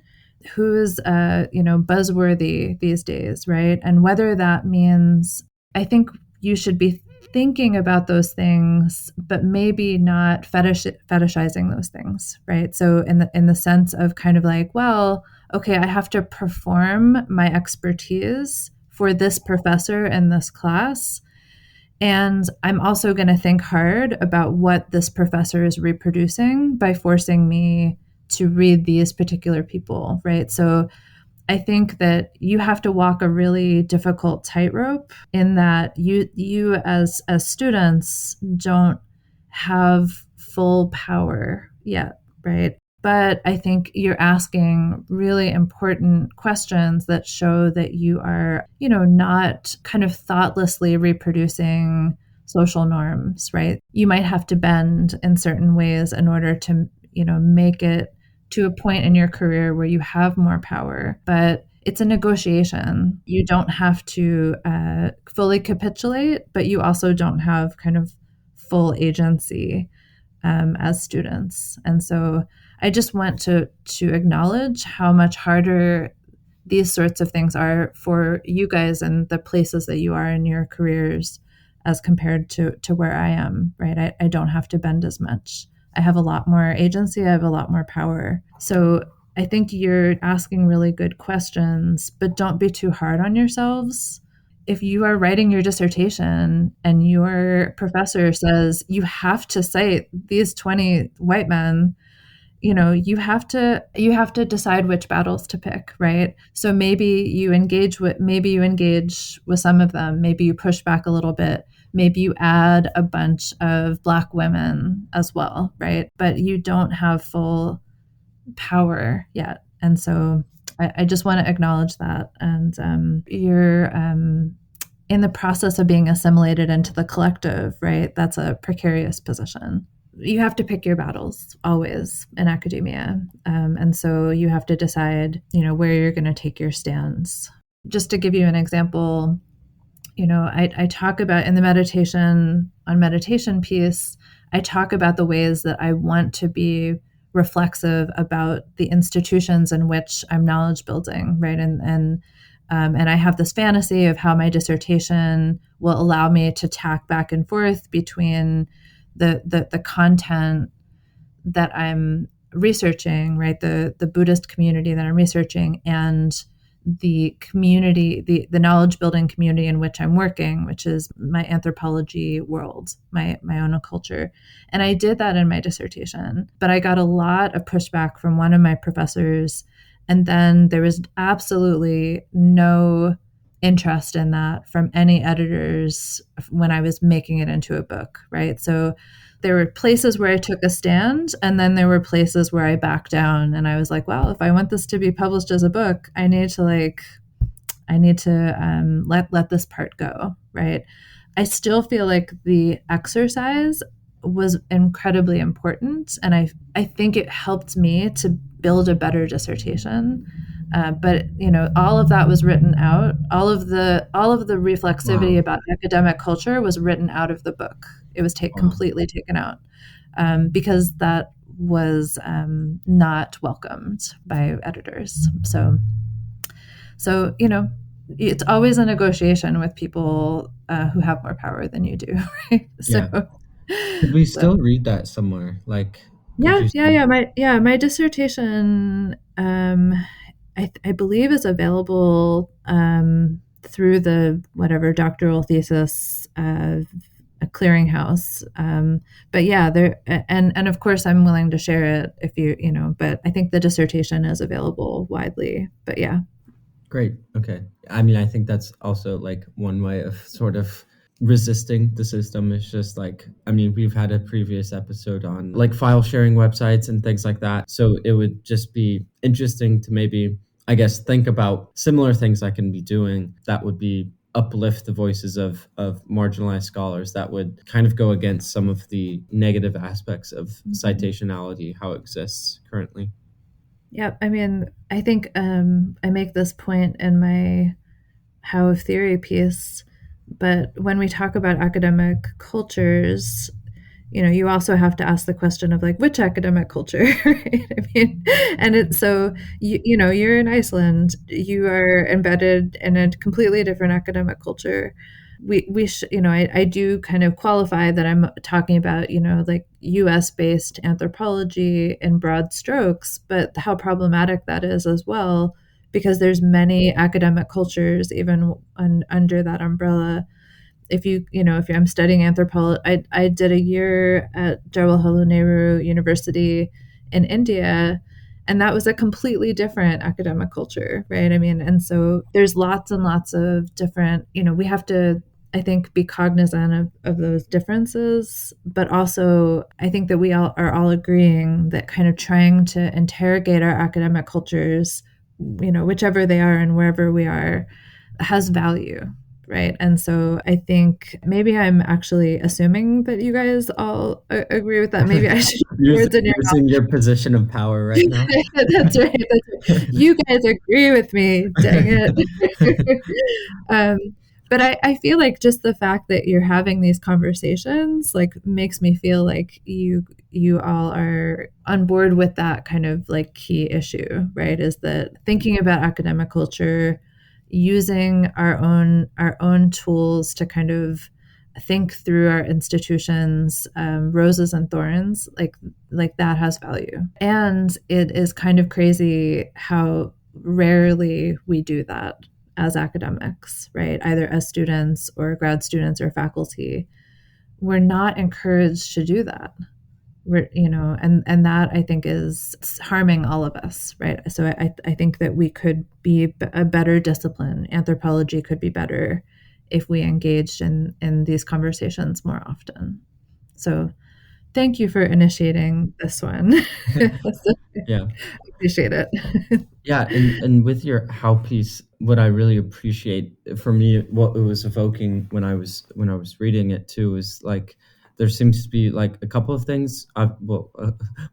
who's, buzzworthy these days, right? And whether that means, I think you should be thinking about those things, but maybe not fetishizing those things, right? So in the sense of kind of like, well, okay, I have to perform my expertise for this professor in this class, and I'm also going to think hard about what this professor is reproducing by forcing me to read these particular people, right? So I think that you have to walk a really difficult tightrope in that you as students don't have full power yet, right? But I think you're asking really important questions that show that you are, not kind of thoughtlessly reproducing social norms, right? You might have to bend in certain ways in order to, make it to a point in your career where you have more power, but it's a negotiation. You don't have to fully capitulate, but you also don't have kind of full agency as students. And so I just want to acknowledge how much harder these sorts of things are for you guys and the places that you are in your careers as compared to where I am, right? I don't have to bend as much. I have a lot more agency. I have a lot more power. So I think you're asking really good questions, but don't be too hard on yourselves. If you are writing your dissertation and your professor says you have to cite these 20 white men, you have to decide which battles to pick, right? So maybe you engage with some of them. Maybe you push back a little bit. Maybe you add a bunch of Black women as well, right? But you don't have full power yet. And so I just want to acknowledge that. And you're in the process of being assimilated into the collective, right? That's a precarious position. You have to pick your battles always in academia. And so you have to decide, where you're going to take your stands. Just to give you an example, I talk about in the meditation piece, I talk about the ways that I want to be reflexive about the institutions in which I'm knowledge building, right? And I have this fantasy of how my dissertation will allow me to tack back and forth between the content that I'm researching, right, the Buddhist community that I'm researching, and the community, the knowledge building community in which I'm working, which is my anthropology world, my own culture. And I did that in my dissertation, but I got a lot of pushback from one of my professors. And then there was absolutely no interest in that from any editors when I was making it into a book, right? So there were places where I took a stand, and then there were places where I backed down, and I was like, well, if I want this to be published as a book, I need to let this part go, right? I still feel like the exercise was incredibly important, and I think it helped me to build a better dissertation. But all of that was written out. All of the reflexivity about academic culture was written out of the book. It was completely taken out because that was not welcomed by editors. So it's always a negotiation with people who have more power than you do, right? Could we still read that somewhere? Like, my dissertation, I believe, is available through the whatever doctoral thesis a clearinghouse. But yeah, there and of course I'm willing to share it if but I think the dissertation is available widely. But yeah. Great. Okay. I mean, I think that's also like one way of sort of resisting the system. Is just like, I mean, we've had a previous episode on like file sharing websites and things like that. So it would just be interesting to maybe, I guess, think about similar things I can be doing that would be uplift the voices of marginalized scholars, that would kind of go against some of the negative aspects of citationality, how it exists currently. Yeah, I mean, I think I make this point in my How of Theory piece, but when we talk about academic cultures, you also have to ask the question of like, which academic culture, right? I mean, and it's so, you're in Iceland, you are embedded in a completely different academic culture. I do kind of qualify that I'm talking about, like US based anthropology in broad strokes, but how problematic that is as well, because there's many academic cultures even under that umbrella. If I'm studying anthropology, I did a year at Jawaharlal Nehru University in India, and that was a completely different academic culture, right? I mean, and so there's lots and lots of different, we have to, I think, be cognizant of those differences, but also I think that we are all agreeing that kind of trying to interrogate our academic cultures, whichever they are and wherever we are, has value. Right. And so I think maybe I'm actually assuming that you guys all agree with that. Maybe I should using your position of power right now. That's right. You guys agree with me. Dang it. But I feel like just the fact that you're having these conversations like makes me feel like you all are on board with that kind of like key issue, right? Is that thinking about academic culture, using our own tools to kind of think through our institutions, roses and thorns, like that has value. And it is kind of crazy how rarely we do that as academics, right? Either as students or grad students or faculty. We're not encouraged to do that. And that I think is harming all of us, right? So I think that we could be a better discipline. Anthropology could be better if we engaged in these conversations more often. So thank you for initiating this one. Yeah. I appreciate it. Yeah, and with your how piece, what I really appreciate for me, what it was evoking when I was reading it too, is like there seems to be like a couple of things,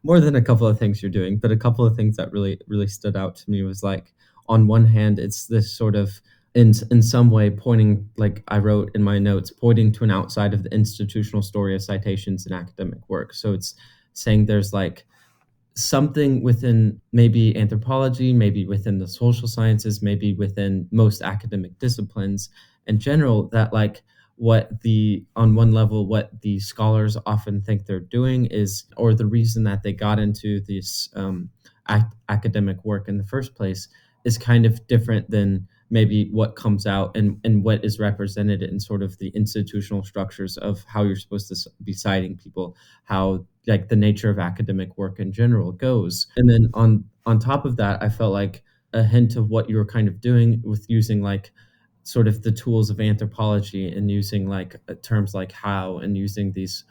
more than a couple of things you're doing, but a couple of things that really stood out to me was like, on one hand, it's this sort of in some way pointing, like I wrote in my notes, pointing to an outside of the institutional story of citations in academic work. So it's saying there's like something within maybe anthropology, maybe within the social sciences, maybe within most academic disciplines in general, that like on one level, what the scholars often think they're doing is, or the reason that they got into this academic work in the first place is kind of different than maybe what comes out and what is represented in sort of the institutional structures of how you're supposed to be citing people, how like the nature of academic work in general goes. And then on top of that, I felt like a hint of what you were kind of doing with using like sort of the tools of anthropology and using like terms like how and using these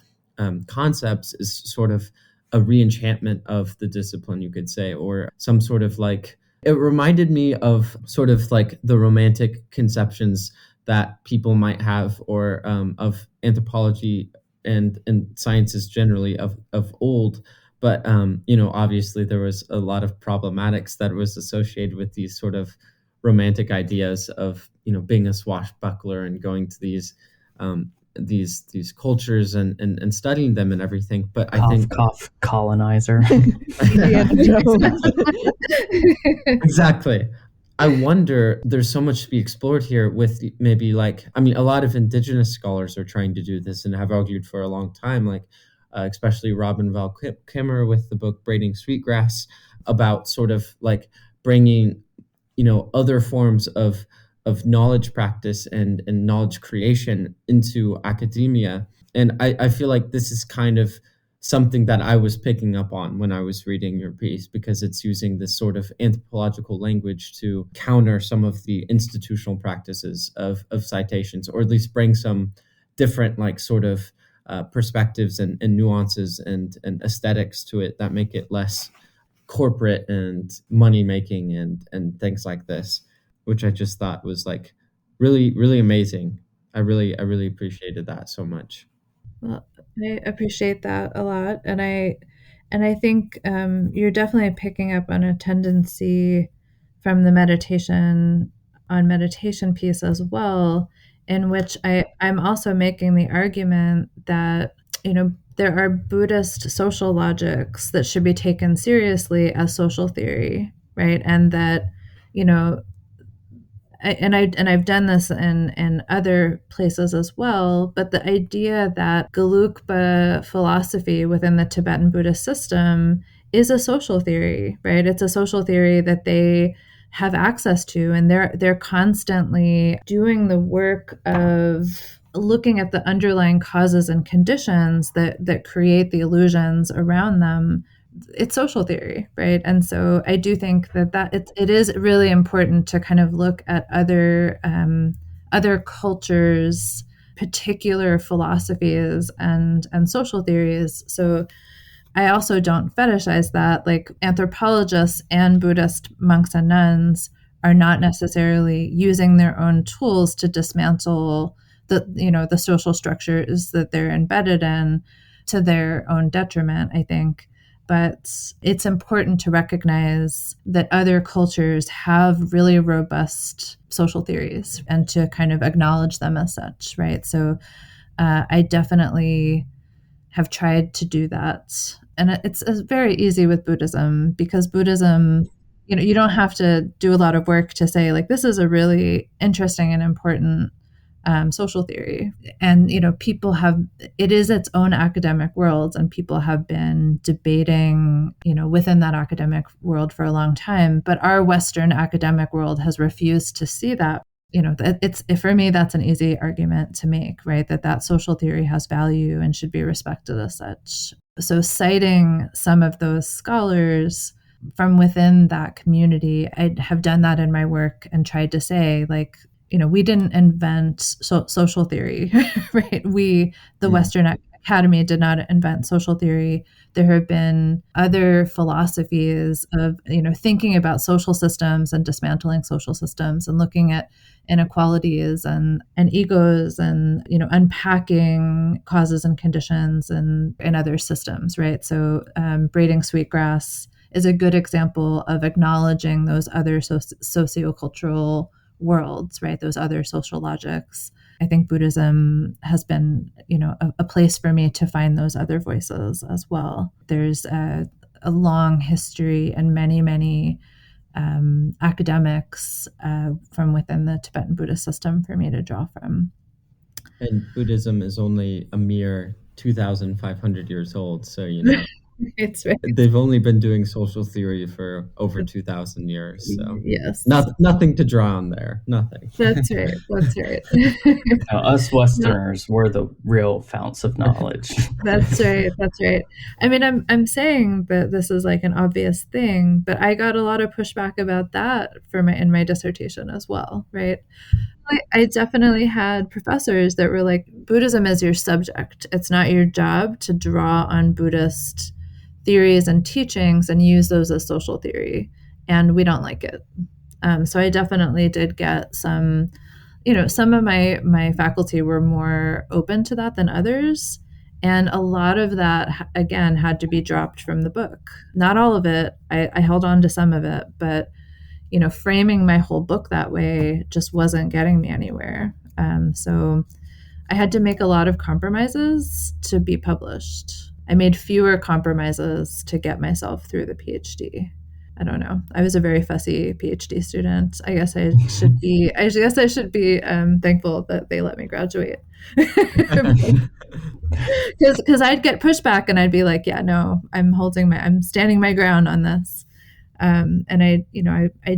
concepts is sort of a reenchantment of the discipline, you could say, or some sort of like, it reminded me of sort of like the romantic conceptions that people might have, or of anthropology and sciences generally of old. But obviously there was a lot of problematics that was associated with these sort of romantic ideas of being a swashbuckler and going to these cultures and studying them and everything. But cough, I think colonizer. Exactly. I wonder, there's so much to be explored here with maybe like, I mean, a lot of Indigenous scholars are trying to do this and have argued for a long time, like especially Robin Val Kimmer with the book Braiding Sweetgrass, about sort of like bringing other forms of knowledge practice and knowledge creation into academia. And I feel like this is kind of something that I was picking up on when I was reading your piece, because it's using this sort of anthropological language to counter some of the institutional practices of citations, or at least bring some different like sort of perspectives and nuances and aesthetics to it that make it less corporate and money making and things like this, which I just thought was like really, really amazing. I really appreciated that so much. Well, I appreciate that a lot, and I think you're definitely picking up on a tendency from the meditation piece as well, in which I'm also making the argument that there are Buddhist social logics that should be taken seriously as social theory, right? And that you know I've done this in other places as well, but the idea that Gelugpa philosophy within the Tibetan Buddhist system is a social theory, right? It's a social theory that they have access to, and they're constantly doing the work of looking at the underlying causes and conditions that create the illusions around them. It's social theory, right? And so I do think that it is really important to kind of look at other cultures, particular philosophies and social theories. So I also don't fetishize that. Like anthropologists and Buddhist monks and nuns are not necessarily using their own tools to dismantle the social structures that they're embedded in to their own detriment, I think. But it's important to recognize that other cultures have really robust social theories and to kind of acknowledge them as such, right? So I definitely have tried to do that. And it's very easy with Buddhism, because Buddhism, you don't have to do a lot of work to say, like, this is a really interesting and important social theory. And people have, it is its own academic world, and people have been debating within that academic world for a long time. But our Western academic world has refused to see that. It's, for me, that's an easy argument to make, right? That social theory has value and should be respected as such. So citing some of those scholars from within that community, I have done that in my work and tried to say, like, we didn't invent social theory, right? The Western Academy did not invent social theory. There have been other philosophies of, thinking about social systems and dismantling social systems and looking at inequalities and egos and, unpacking causes and conditions and other systems, right? So braiding sweetgrass is a good example of acknowledging those other sociocultural worlds, right? Those other social logics. I think Buddhism has been, a place for me to find those other voices as well. There's a long history and many academics from within the Tibetan Buddhist system for me to draw from. And Buddhism is only a mere 2,500 years old. So, It's right. they've only been doing social theory for over 2,000 years. So Yes. nothing to draw on there. Nothing. That's right. That's right. Now, us Westerners, we're the real founts of knowledge. That's right. That's right. I mean, I'm saying that this is like an obvious thing, but I got a lot of pushback about that in my dissertation as well, right? I definitely had professors that were like, Buddhism is your subject. It's not your job to draw on Buddhist theories and teachings and use those as social theory. And we don't like it. So I definitely did get some of my faculty were more open to that than others. And a lot of that, again, had to be dropped from the book. Not all of it. I held on to some of it, but framing my whole book that way just wasn't getting me anywhere. So I had to make a lot of compromises to be published. I made fewer compromises to get myself through the PhD. I don't know. I was a very fussy PhD student. I guess I should be. I guess I should be thankful that they let me graduate. Because I'd get pushback and I'd be like, yeah, no, I'm standing my ground on this. And I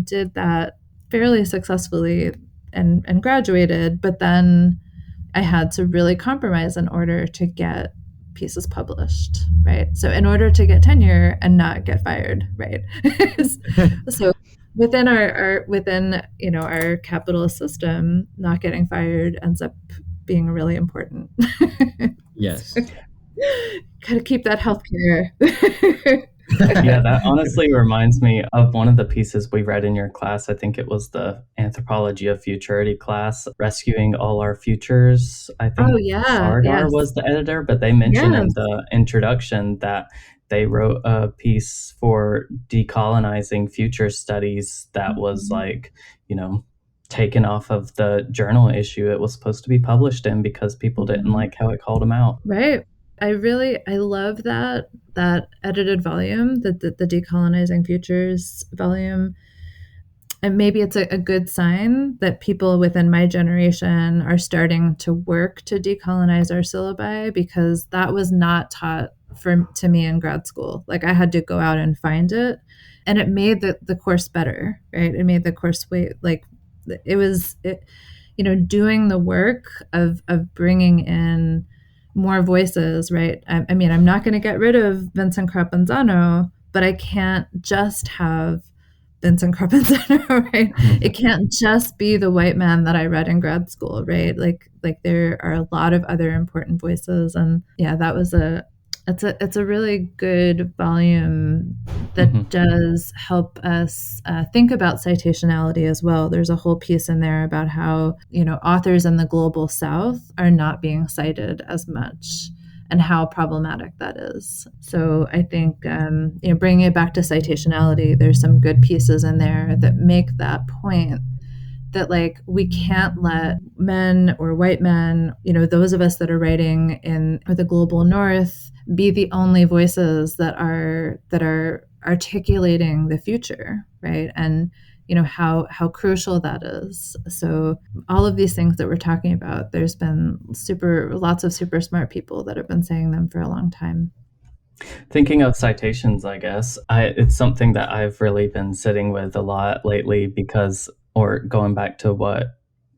did that fairly successfully and graduated, but then I had to really compromise in order to get pieces published, right? So in order to get tenure and not get fired, right? So within our capitalist system, not getting fired ends up being really important. Yes. Gotta keep that healthcare. Yeah, that honestly reminds me of one of the pieces we read in your class. I think it was the Anthropology of Futurity class, Rescuing All Our Futures. I think Sardar was the editor, but they mentioned in the introduction that they wrote a piece for decolonizing future studies that was taken off of the journal issue it was supposed to be published in because people didn't like how it called them out. Right. I love that edited volume, the Decolonizing Futures volume. And maybe it's a good sign that people within my generation are starting to work to decolonize our syllabi, because that was not taught to me in grad school. Like I had to go out and find it, and it made the course better, right? It made the course doing the work of bringing in more voices, right? I mean, I'm not going to get rid of Vincent Crapanzano, but I can't just have Vincent Crapanzano, right? It can't just be the white man that I read in grad school, right? Like there are a lot of other important voices, and yeah, it's a really good volume that does help us think about citationality as well. There's a whole piece in there about how, authors in the global South are not being cited as much and how problematic that is. So I think, bringing it back to citationality, there's some good pieces in there that make that point, that like we can't let men or white men, those of us that are writing in the global North, be the only voices that are articulating the future, right? And how crucial that is. So all of these things that we're talking about, there's been lots of super smart people that have been saying them for a long time. Thinking of citations, I guess, it's something that I've really been sitting with a lot lately because, or going back to what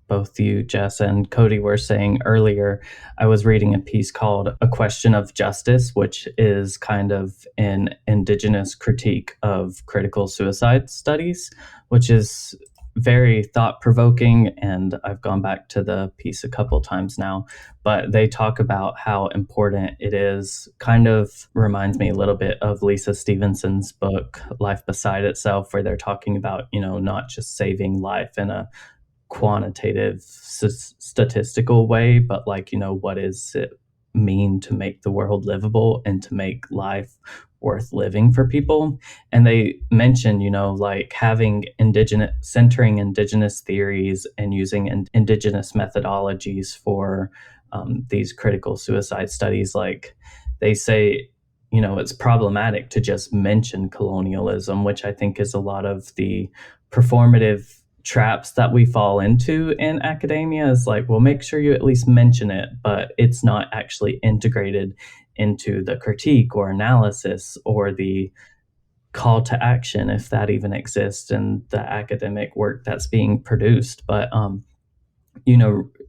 both you, Jess, and Cody were saying earlier, I was reading a piece called A Question of Justice, which is kind of an Indigenous critique of critical suicide studies, which is very thought-provoking, and I've gone back to the piece a couple times now, but they talk about how important it is. Kind of reminds me a little bit of Lisa Stevenson's book, Life Beside Itself, where they're talking about, not just saving life in a quantitative statistical way, but what does it mean to make the world livable and to make life worth living for people. And they mention having centering indigenous theories and using indigenous methodologies for these critical suicide studies. Like they say, it's problematic to just mention colonialism, which I think is a lot of the performative traps that we fall into in academia is like, well, make sure you at least mention it, but it's not actually integrated into the critique or analysis or the call to action, if that even exists in the academic work that's being produced. But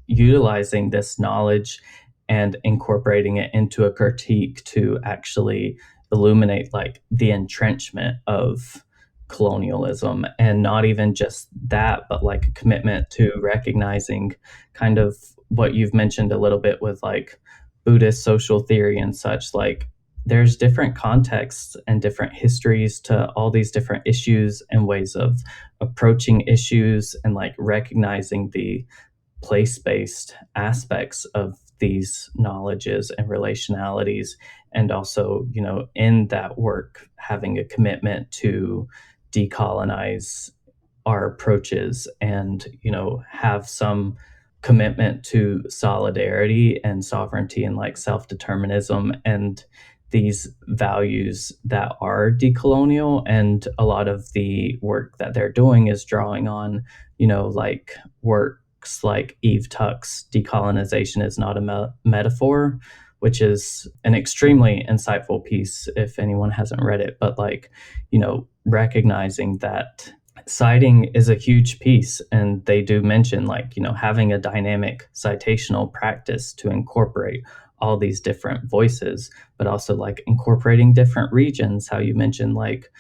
utilizing this knowledge and incorporating it into a critique to actually illuminate like the entrenchment of colonialism, and not even just that, but like a commitment to recognizing kind of what you've mentioned a little bit with like Buddhist social theory and such. Like there's different contexts and different histories to all these different issues and ways of approaching issues, and like recognizing the place-based aspects of these knowledges and relationalities, and also in that work having a commitment to decolonize our approaches, and have some commitment to solidarity and sovereignty and like self-determinism and these values that are decolonial. And a lot of the work that they're doing is drawing on like works like Eve Tuck's Decolonization is Not a Metaphor, which is an extremely insightful piece if anyone hasn't read it. But like recognizing that citing is a huge piece, and they do mention like having a dynamic citational practice to incorporate all these different voices, but also like incorporating different regions. How you mentioned like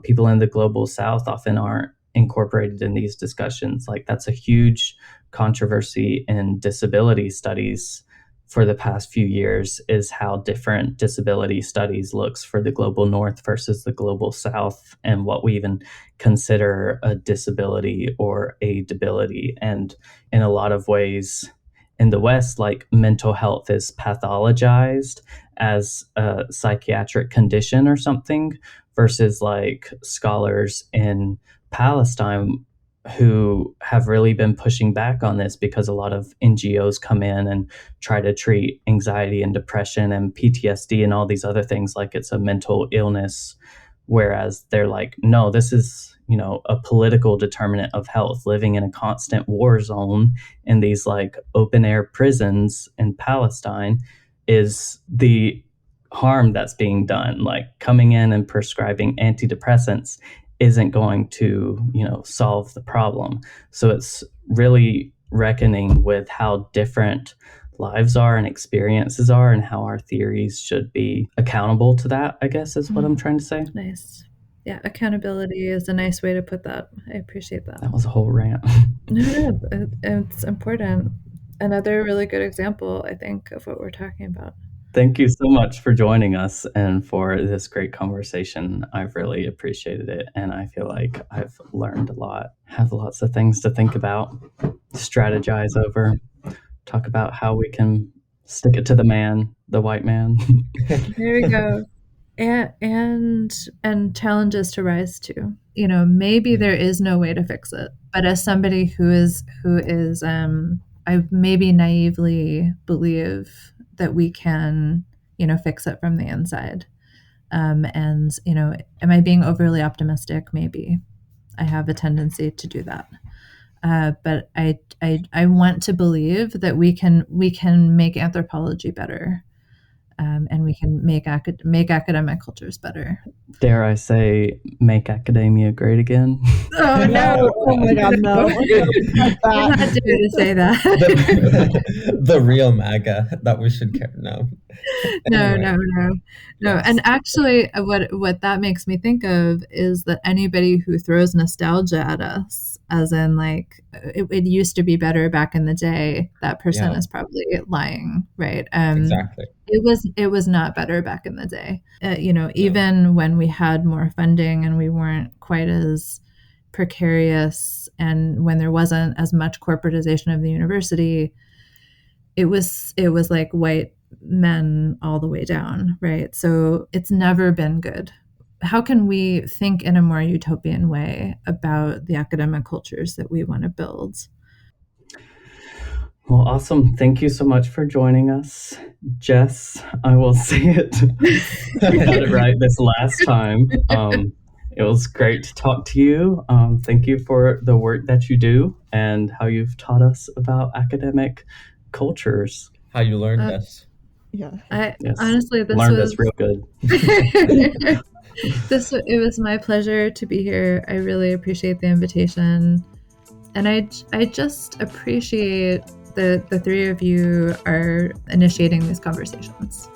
people in the global South often aren't incorporated in these discussions. Like that's a huge controversy in disability studies for the past few years, is how different disability studies looks for the global North versus the global South, and what we even consider a disability or a debility. And in a lot of ways in the West, like mental health is pathologized as a psychiatric condition or something, versus like scholars in Palestine who have really been pushing back on this, because a lot of NGOs come in and try to treat anxiety and depression and PTSD and all these other things like it's a mental illness, whereas they're like, no, this is a political determinant of health. Living in a constant war zone in these like open air prisons in Palestine is the harm that's being done. Like coming in and prescribing antidepressants isn't going to solve the problem. So it's really reckoning with how different lives are and experiences are, and how our theories should be accountable to that, I guess is what I'm trying to say. Nice. Yeah, accountability is a nice way to put that. I appreciate that. That was a whole rant. No, it's important. Another really good example, I think, of what we're talking about. Thank you so much for joining us and for this great conversation. I've really appreciated it, and I feel like I've learned a lot, have lots of things to think about, strategize over, talk about how we can stick it to the man, the white man. There we go. And challenges to rise to. Maybe there is no way to fix it, but as somebody who is I maybe naively believe that we can fix it from the inside. And am I being overly optimistic? Maybe I have a tendency to do that. But I want to believe that we can make anthropology better. And we can make academic cultures better. Dare I say, make academia great again? Oh no! Oh my God, no! I'm not dare to say that. The real MAGA that we should care. No. No. And actually, what that makes me think of is that anybody who throws nostalgia at us, as in like it used to be better back in the day, that person is probably lying, right? Exactly. It was not better back in the day. Even when we had more funding and we weren't quite as precarious, and when there wasn't as much corporatization of the university, it was like white men all the way down, right? So it's never been good. How can we think in a more utopian way about the academic cultures that we want to build? Well, awesome. Thank you so much for joining us, Jess. I will say it. I got it right this last time. It was great to talk to you. Thank you for the work that you do and how you've taught us about academic cultures. How you learned us. Yeah. Yes. Honestly, this learned was us real good. it was my pleasure to be here. I really appreciate the invitation, and I just appreciate the three of you are initiating these conversations.